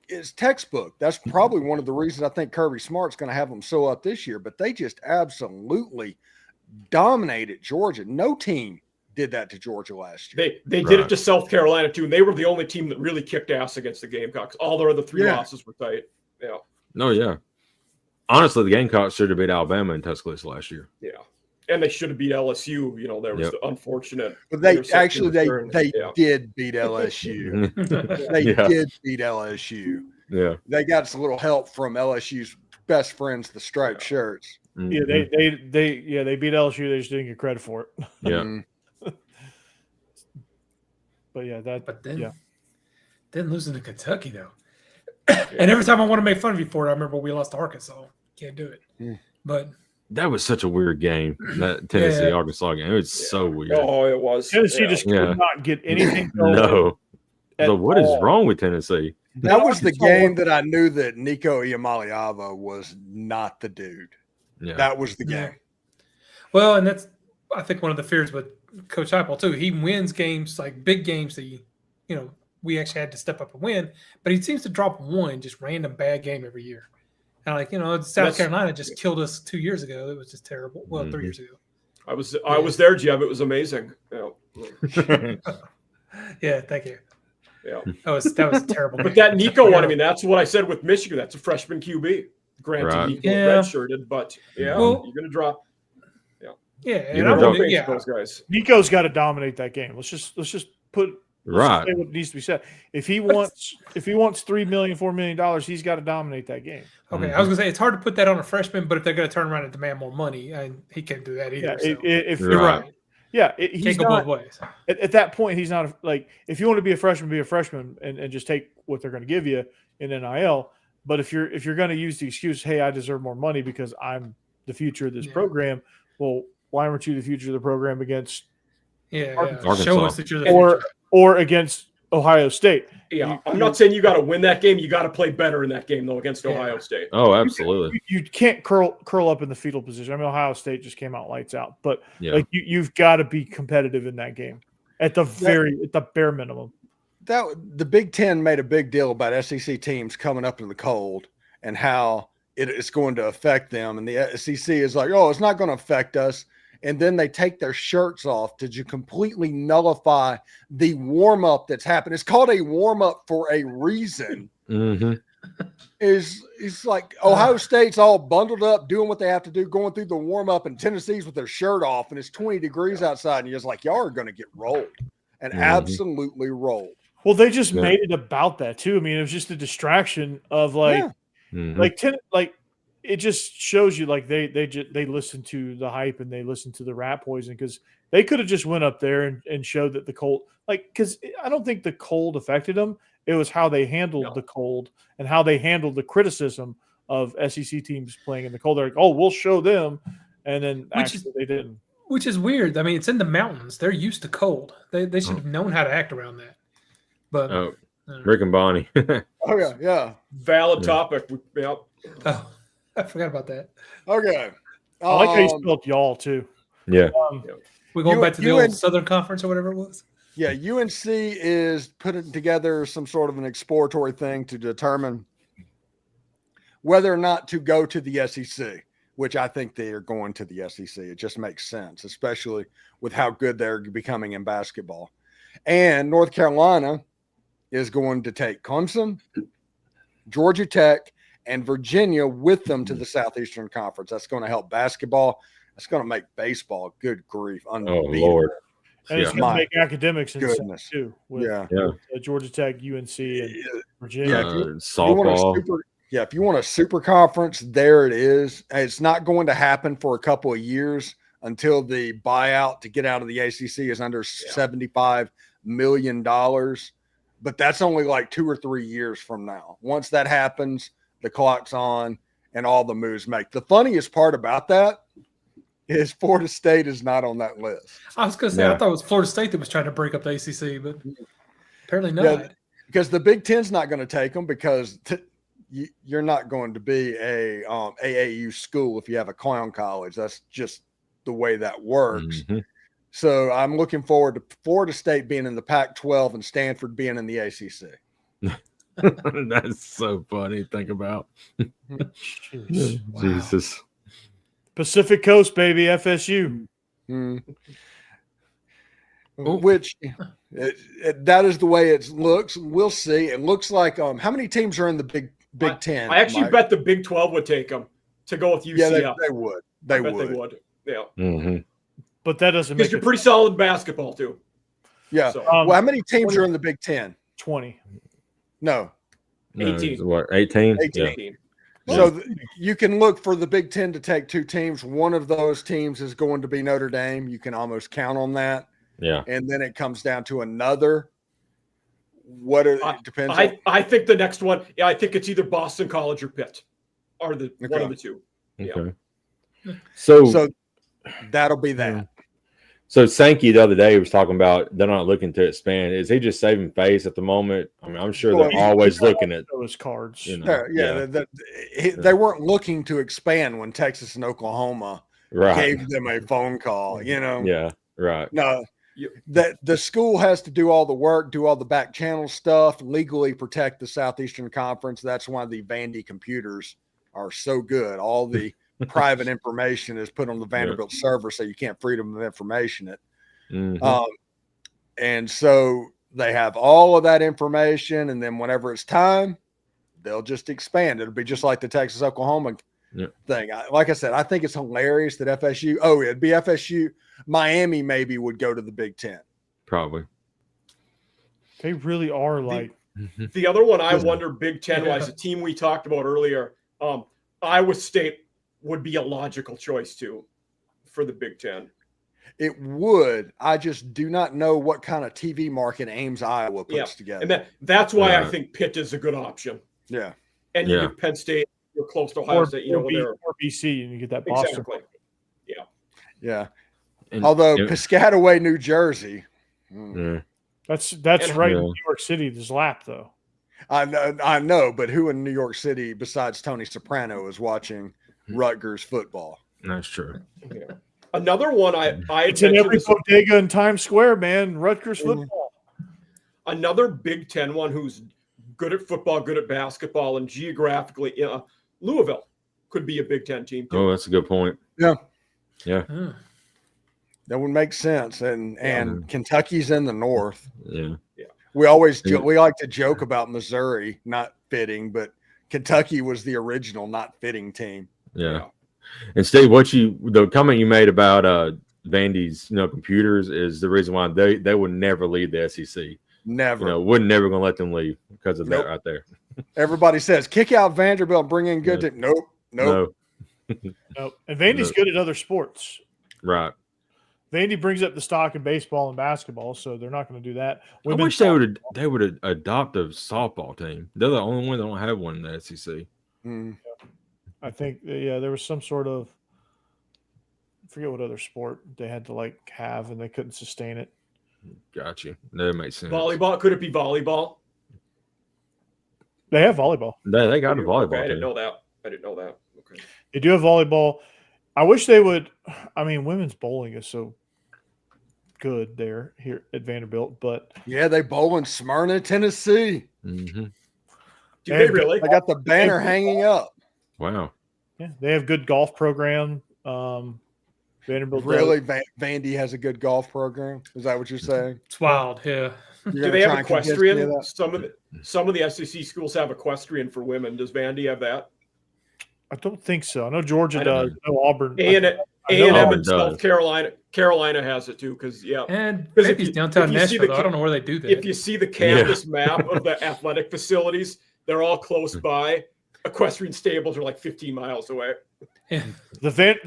is textbook. That's probably one of the reasons I think Kirby Smart's going to have them so up this year, but they just absolutely dominated Georgia. No team did that to Georgia last year. They did it to South Carolina too, and they were the only team that really kicked ass against the Gamecocks. All their other 3 losses were tight. Yeah. No, yeah. honestly, the Gamecocks should have beat Alabama in Tuscaloosa last year. Yeah. And they should have beat LSU. You know, there was the unfortunate. But they interception return. did beat LSU. They did beat LSU. Yeah. They got a little help from LSU's best friends, the striped shirts. Yeah, they beat LSU. They just didn't get credit for it. Yeah. But then losing to Kentucky though. And every time I want to make fun of you for it, I remember we lost to Arkansas. Can't do it. But that was such a weird game. That Tennessee Arkansas game. It was so weird. Oh, it was. Tennessee just could not get anything going. No. So what is wrong with Tennessee? That was the game that I knew that Nico Iamaleava was not the dude. Yeah. That was the game. Well, and that's I think one of the fears with Coach Heupel too. He wins games like big games that we actually had to step up and win, but he seems to drop one just random bad game every year. And South Carolina just killed us 2 years ago. It was just terrible. Well, 3 years ago. I was there, Jeb. It was amazing. Yeah, thank you. Yeah, that was a terrible. But that Nico one, I mean, that's what I said with Michigan. That's a freshman QB. Granted, Nico redshirted, but you're going to drop. And those guys. Nico's got to dominate that game. Let's just put say what needs to be said. If he wants $3 million, $4 million, he's got to dominate that game. Okay, I was gonna say it's hard to put that on a freshman, but if they're going to turn around and demand more money, and he can't do that either. If you're right. Yeah, he's can't go both ways. At that point, he's not if you want to be a freshman and just take what they're going to give you in NIL. But if you're going to use the excuse, hey, I deserve more money because I'm the future of this program. Well, why aren't you the future of the program against Arkansas? Show us that you're the future. Or against Ohio State. Yeah, I'm not saying you got to win that game. You got to play better in that game, though, against Ohio State. Oh, absolutely. You can't curl up in the fetal position. I mean, Ohio State just came out lights out. But you've got to be competitive in that game at the bare minimum. The Big Ten made a big deal about SEC teams coming up in the cold and how it's going to affect them. And the SEC is like, oh, it's not going to affect us. And then they take their shirts off to completely nullify the warm-up that's happened. It's called a warm-up for a reason. Mm-hmm. It's like Ohio State's all bundled up, doing what they have to do, going through the warm-up, and Tennessee's with their shirt off, and it's 20 degrees outside, and you're just like, y'all are going to get rolled, and absolutely rolled. Well, they just made it about that, too. I mean, it was just a distraction of, it just shows you they listen to the hype and they listen to the rat poison, because they could have just went up there and showed that the cold, because I don't think the cold affected them. It was how they handled the cold and how they handled the criticism of SEC teams playing in the cold. They're like, oh, we'll show them. And then they didn't. Which is weird. I mean, it's in the mountains. They're used to cold. They should have known how to act around that. But Rick and Bonnie. Valid topic. Oh, I forgot about that. Okay. I like how you spelled y'all too. Yeah. We're going back to the old Southern Conference or whatever it was. Yeah, UNC is putting together some sort of an exploratory thing to determine whether or not to go to the SEC, which I think they are going to the SEC. It just makes sense, especially with how good they're becoming in basketball. And North Carolina is going to take Clemson, Georgia Tech, and Virginia with them to the Southeastern Conference. That's going to help basketball. That's going to make baseball, good grief, unbelievable. Oh, Lord. And it's going to make academics goodness too. With Georgia Tech, UNC, and Virginia. Softball. If you want a super conference, there it is. It's not going to happen for a couple of years until the buyout to get out of the ACC is under $75 million. But that's only like 2 or 3 years from now. Once that happens, the clock's on and all the moves make. The funniest part about that is Florida State is not on that list. I was going to say, I thought it was Florida State that was trying to break up the ACC, but apparently not. Yeah, because the Big Ten's not going to take them, because you're not going to be a AAU school if you have a clown college. That's just the way that works. Mm-hmm. So I'm looking forward to Florida State being in the Pac-12 and Stanford being in the ACC. That's so funny to think about. Jesus. Pacific Coast, baby, FSU. Which that is the way it looks. We'll see. It looks like how many teams are in the Big Ten? I actually bet the Big 12 would take them to go with Yeah, UCF. they would. I bet they would. Yeah. Mm-hmm. But that doesn't Because make you're it pretty solid in basketball, too. Yeah. So, Well, how many teams are in the Big Ten? 20. No, 18. What, 18? 18. Yeah. 18. So you can look for the Big Ten to take 2 teams. One of those teams is going to be Notre Dame. You can almost count on that. Yeah. And then it comes down to another. It depends on. I think the next one, I think it's either Boston College or Pitt, are the one of the two. Okay. Yeah. So that'll be that. So Sankey the other day was talking about they're not looking to expand. Is he just saving face at the moment? I mean, I'm sure they're always looking at those cards. You know, They weren't looking to expand when Texas and Oklahoma gave them a phone call. You know. Yeah. Right. No. That the school has to do all the work, do all the back channel stuff, legally protect the Southeastern Conference. That's why the Vandy computers are so good. All the private information is put on the Vanderbilt server, so you can't freedom of information it. And so they have all of that information, and then whenever it's time, they'll just expand. It'll be just like the Texas Oklahoma thing. Like I said, I think it's hilarious that FSU. Oh, it'd be FSU. Miami maybe would go to the Big Ten. Probably. They really are like. The other one I wonder, Big Ten wise, a team we talked about earlier, Iowa State would be a logical choice too for the Big Ten. It would. I just do not know what kind of TV market Ames, Iowa puts together. And that's why I think Pitt is a good option. Yeah. And you get Penn State, you're close to Ohio State, or BC, and you get that Boston. Exactly. Yeah. Yeah. Although Piscataway, New Jersey. That's right in New York City's lap, though. I know, but who in New York City besides Tony Soprano is watching Rutgers football? That's true. Yeah. Another one it's in every bodega in Times Square, man. Rutgers football. Another Big Ten one who's good at football, good at basketball, and geographically, Louisville could be a Big Ten team too. Oh, that's a good point. Yeah. Yeah. That would make sense. And Kentucky's in the north. Yeah. We always we like to joke about Missouri not fitting, but Kentucky was the original not fitting team. Yeah. And Steve, the comment you made about Vandy's computers is the reason why they would never leave the SEC. Never. We're never gonna let them leave because of that right there. Everybody says kick out Vanderbilt and bring in good team. Nope. Nope. And Vandy's good at other sports. Right. Vandy brings up the stock in baseball and basketball, so they're not going to do that. I wish they would adopt a softball team. They're the only one that don't have one in the SEC. I think there was some sort of I forget what other sport they had to have, and they couldn't sustain it. Gotcha. That makes sense. Volleyball? Could it be volleyball? They have volleyball. They got a volleyball. Okay, I didn't know that. Okay. They do have volleyball. I wish they would. I mean, women's bowling is so good here at Vanderbilt, but they bowl in Smyrna, Tennessee. Do they really? I got the banner hanging up. Wow. Yeah, they have good golf program. Vanderbilt really. Vandy has a good golf program. Is that what you're saying? It's wild. Yeah. Do they have equestrian? Some of the SEC schools have equestrian for women. Does Vandy have that? I don't think so. I know Georgia does. I know Auburn. A&M and South Carolina has it too. And maybe downtown Nashville. I don't know where they do that. If you see the campus map of the athletic facilities, they're all close by. Equestrian stables are like 15 miles away. Yeah. They have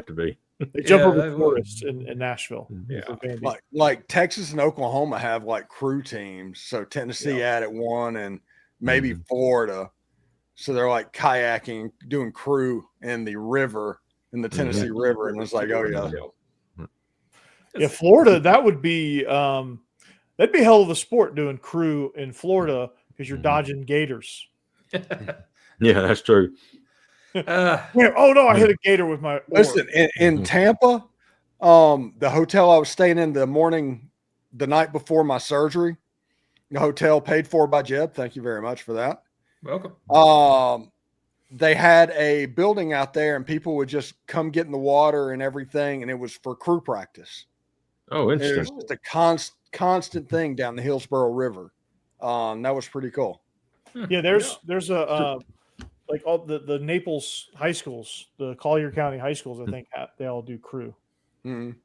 to be. They jump over the forest in Nashville. Yeah. Like Texas and Oklahoma have crew teams. So Tennessee added one, and maybe Florida. So they're kayaking, doing crew in the river, in the Tennessee River, and it's Florida. That would be that'd be a hell of a sport doing crew in Florida because you're dodging gators. Yeah, that's true. I hit a gator with my oar. Listen, in Tampa, the hotel I was staying in the night before my surgery, the hotel paid for by Jeb. Thank you very much for that. Welcome. They had a building out there, and people would just come get in the water and everything, and it was for crew practice. Oh, interesting. It was just a constant thing down the Hillsborough River. That was pretty cool. Yeah, there's a like all the Naples high schools, the Collier County high schools, I think they all do crew. Mm-hmm.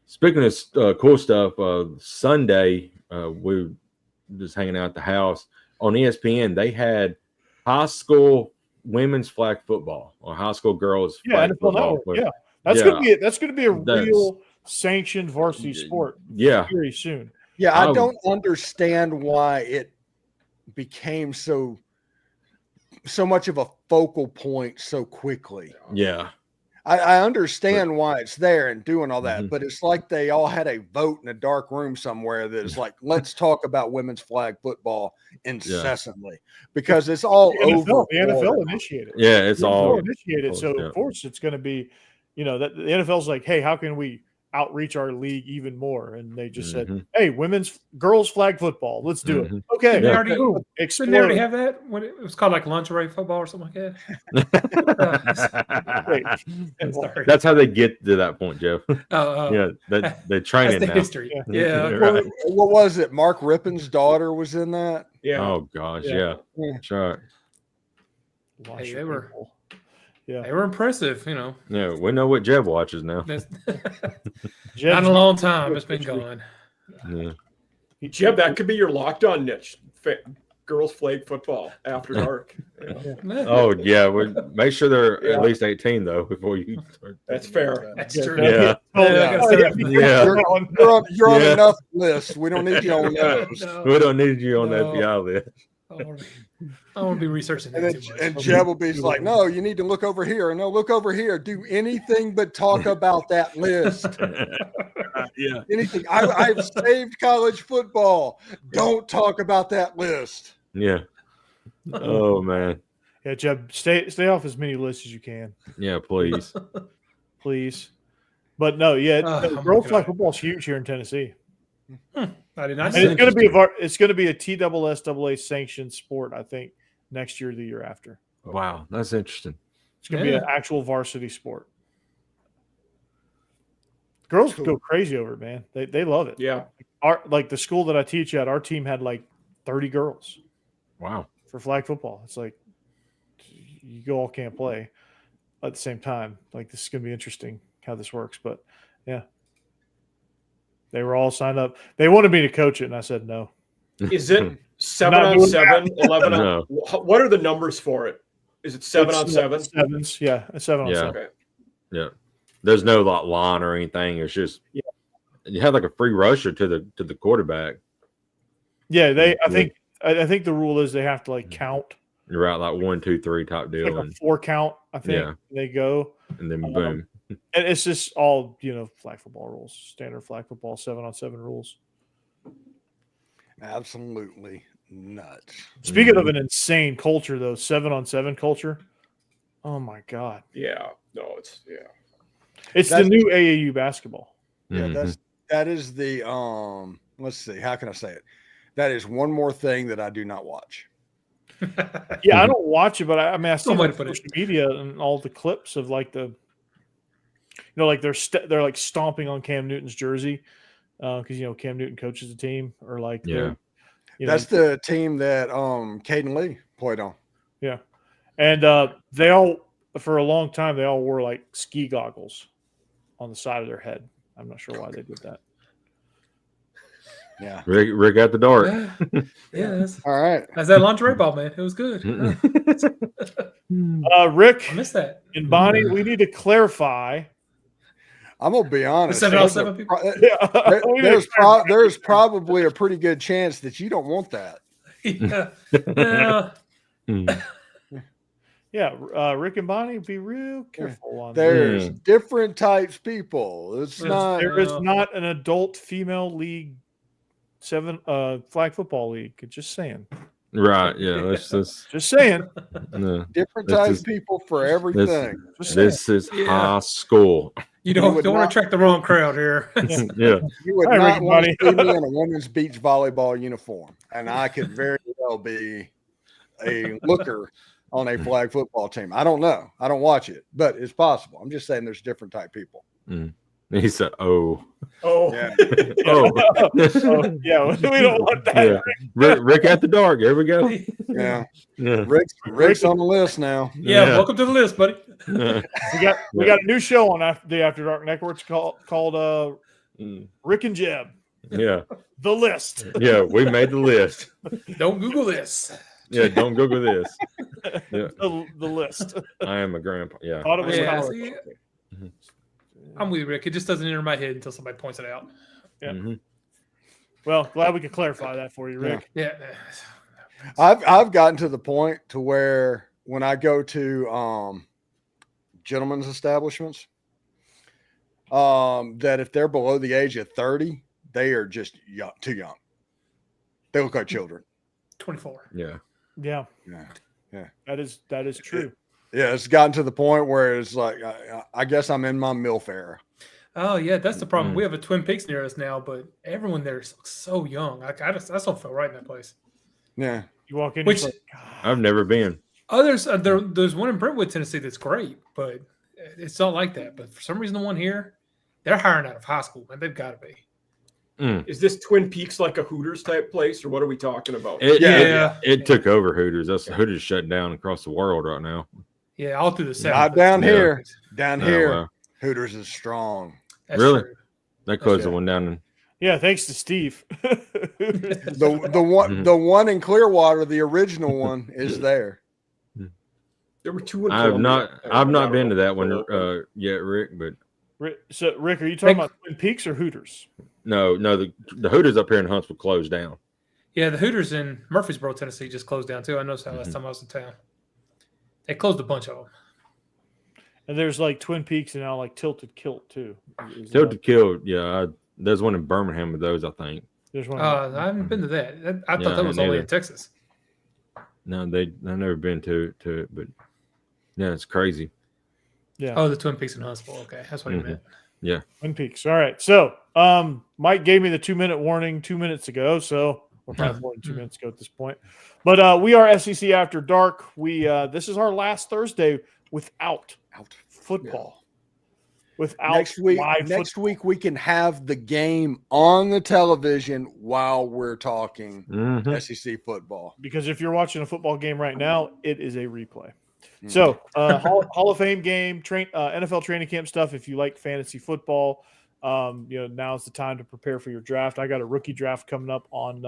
Speaking of cool stuff, Sunday we were just hanging out at the house on ESPN. They had high school women's flag football or high school girls flag NFL football. Network, yeah. That's gonna be a real sanctioned varsity sport. Yeah, very soon. Yeah, I don't understand why it became so much of a focal point so quickly. Yeah. I understand why it's there and doing all that, Mhm. but it's like they all had a vote in a dark room somewhere that is like, let's talk about women's flag football incessantly because it's all over. The NFL initiated. Yeah, it's all initiated. So of course it's going to be, that the NFL's like, hey, how can we outreach our league even more? And they just said, hey, girls flag football, let's do it. Okay, Didn't they already have that when it was called like lingerie football or something like that? Sorry. That's how they get to that point, Jeff. Yeah, they train it the now. history. Yeah. Right. What was it? Mark Rippon's daughter was in that. Yeah. Oh gosh, yeah. That's right. Hey, they were impressive, Yeah, we know what Jeb watches now. Not in a long time. It's been gone. Yeah. Jeb, that could be your locked on niche. Girls flag football after dark. Oh yeah, make sure they're at least 18 though before you start. That's fair. That's true. Yeah. You're on enough lists. We don't need you on those. We don't need you on the FBI list. I want to be researching that too much. And Jeb will be like, no, you need to look over here. No, look over here. Do anything but talk about that list. Yeah. Anything. I've saved college football. Don't talk about that list. Yeah. Oh man. Yeah, Jeb, stay off as many lists as you can. Yeah, please. Please. But no, girls flag football is huge here in Tennessee. I did not. And it's going to be a TSSAA sanctioned sport, I think, next year or the year after. Wow, that's interesting. It's going to be an actual varsity sport. Girls go crazy over it, man. They love it. Yeah. Like the school that I teach at, our team had like 30 girls. Wow. For flag football. It's like you all can't play at the same time. Like this is going to be interesting how this works, but yeah. They were all signed up. They wanted me to coach it, and I said no. Is it 7-on-7, 11 on? No. What are the numbers for it? Is it 7-on-7? Sevens, yeah, 7-on-7. Okay. Yeah. There's no line or anything. It's just you have like a free rusher to the quarterback. Yeah, I think the rule is they have to like count. You're right, like 1, 2, 3 type deal, like a 4 count. I think they go, and then boom. And it's just all flag football rules, standard flag football 7-on-7 rules. Absolutely nuts. Speaking of an insane culture, though, 7-on-7 culture. Oh my god. Yeah. No, it's It's the new AAU basketball. Yeah, that is the let's see, how can I say it? That is one more thing that I do not watch. Yeah, I don't watch it, but I see Some way on to put it. social media and all the clips of like the like they're like stomping on Cam Newton's jersey because Cam Newton coaches the team, or like that's the team that Caden Lee played on. Yeah, and they all for a long time they all wore like ski goggles on the side of their head. I'm not sure why they did that. Yeah, Rick at the dart. Yeah. All right. That's that lingerie ball, man. It was good. Rick I missed that. and Bonnie, we need to clarify. I'm gonna be honest. 7-on-7 people. There's probably a pretty good chance that you don't want that. Yeah, Rick and Bonnie, be real careful on There's different types people. There is not an adult female league 7 flag football league. Just saying. Right. Yeah. That's just saying. Different types of people for everything. This is high school. You don't want to attract the wrong crowd here. Yeah. You would not want to see me in a women's beach volleyball uniform, and I could very well be a looker on a flag football team. I don't know. I don't watch it, but it's possible. I'm just saying there's different type people. He said, "Oh, Oh, Yeah. oh, Oh, yeah, we don't want that. yeah." Rick at the dark. Here we go. Yeah. Yeah. Rick's on the list now. Yeah, welcome to the list, buddy. Yeah. We got a new show on the After Dark Network. It's called Mm. Rick and Jeb, Yeah. the list. Yeah. We made the list. Don't Google this. Yeah. Don't Google this. Yeah. The list. I am a grandpa. Yeah. Thought it was Yeah, college. see, Mhm. I'm with you, Rick. It just doesn't enter my head until somebody points it out. Yeah. Mhm. Well, glad we could clarify that for you, Rick. Yeah. I've gotten to the point to where when I go to gentlemen's establishments, that if they're below the age of 30, they are just too young. They look like children. 24. Yeah. Yeah, Yeah. that is true. Yeah, it's gotten to the point where it's like I guess I'm in my MILF era. Oh, yeah, that's the problem. Mm. We have a Twin Peaks near us now, but everyone there is so young. I just don't feel right in that place. Yeah. You walk in, Which- you're like, God. I've never been. Others, there's one in Brentwood, Tennessee that's great, but it's not like that. But for some reason, the one here, they're hiring out of high school, man. They've got to be. is this Twin Peaks like a Hooters type place, or what are we talking about? It took over Hooters. Hooters shut down across the world right now. Yeah, all through the South. Not down Yeah. here. Down Oh, here, wow. Hooters is strong. That's Really? true. They closed the Yeah. one down in Yeah, thanks to Steve. The one in Clearwater, the original one, is there. There were two in I've Columbia. not been to that one yet, Rick, but Rick, are you talking about Twin Peaks or Hooters? no, the Hooters up here in Huntsville closed down. Yeah, the Hooters in Murfreesboro, Tennessee just closed down too. I noticed that last time I was in town. They closed a bunch of them. And there's like Twin Peaks and now like Tilted Kilt too. Tilted Kill, yeah. There's one in Birmingham with those, I think. There's one. I haven't been to that. I Yeah, thought that was only neither. in Texas. No, I've never been to it, but yeah, it's crazy. Yeah. Oh, the Twin Peaks in Huntsville. Okay, that's what he Mhm. meant. Twin Peaks. All right. So, Mike gave me the 2-minute warning 2 minutes ago. So, or probably more than 2 minutes ago at this point. But we are SEC After Dark. This is our last Thursday without football. Without Next week, live football. we can have the game on the television while we're talking Mhm. SEC football. Because if you're watching a football game right now, it is a replay. Mhm. So, Hall of Fame game, NFL training camp stuff. If you like fantasy football, now's the time to prepare for your draft. I got a rookie draft coming up on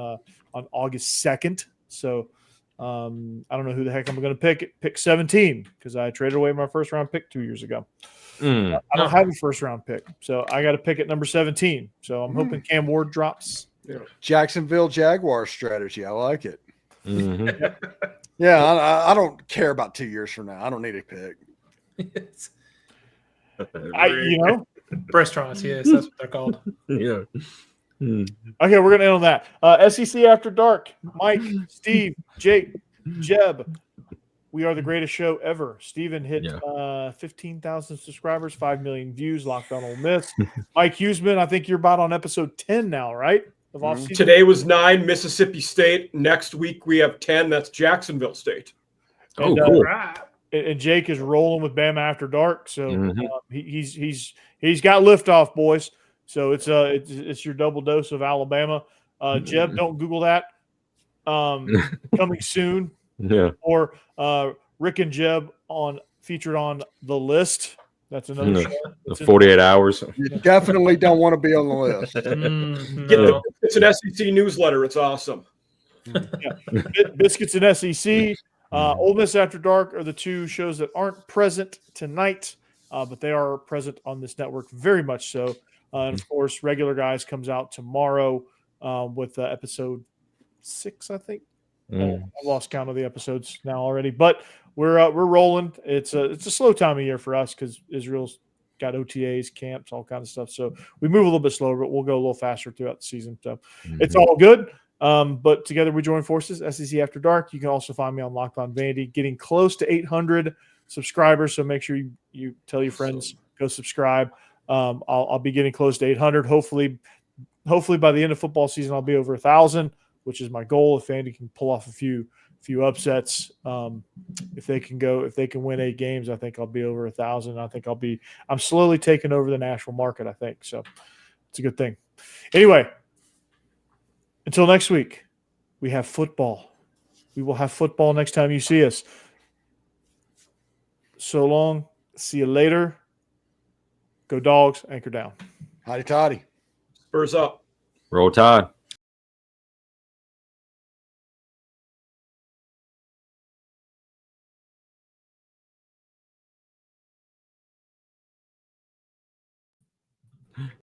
August 2nd. So, I don't know who the heck I'm going to pick. Pick 17 because I traded away my first round pick 2 years ago. Mm. I don't have a first round pick, so I got to pick at number 17. So I'm hoping Cam Ward drops. Jacksonville Jaguars strategy. I like it. Mhm. Yeah, I don't care about 2 years from now. I don't need a pick. Restaurants, yes, that's what they're called. Yeah. Mm. Okay, we're going to end on that. SEC After Dark. Mike, Steve, Jake, Jeb. We are the greatest show ever. Steven hit 15,000 subscribers, 5 million views, Locked On Ole Miss. Mike Huseman, I think you're about on episode 10 now, right? Of off-season? Today was 9, Mississippi State. Next week we have 10. That's Jacksonville State. Oh, And, cool. And Jake is rolling with Bama After Dark, so Mhm. he's got liftoff, boys. So it's your double dose of Alabama. Jeb, don't Google that. Coming soon, Yeah. or Rick and Jeb featured on the list. That's another No. show. The It's in- 48 hours. You definitely don't want to be on the list. No. It's an SEC newsletter. It's awesome. Biscuits and SEC. Ole Miss After Dark are the two shows that aren't present tonight, but they are present on this network very much so. And of course, Regular Guys comes out tomorrow with episode 6, I think. Mm. I've lost count of the episodes now already, but we're rolling. It's a slow time of year for us because Israel's got OTAs, camps, all kinds of stuff. So we move a little bit slower, but we'll go a little faster throughout the season. So it's all good. But together we join forces, SEC After Dark. You can also find me on Locked On Vandy, getting close to 800 subscribers. So make sure you tell your friends, go subscribe. I'll be getting close to 800. Hopefully by the end of football season, I'll be over 1,000. which is my goal. If Andy can pull off a few upsets, if they can win 8 games, I think I'll be over 1,000. I'm slowly taking over the national market, I think. So it's a good thing. Anyway, until next week, we have football. We will have football next time you see us. So long. See you later. Go Dogs. Anchor down. Hotty toddy. Spurs up. Roll Tide.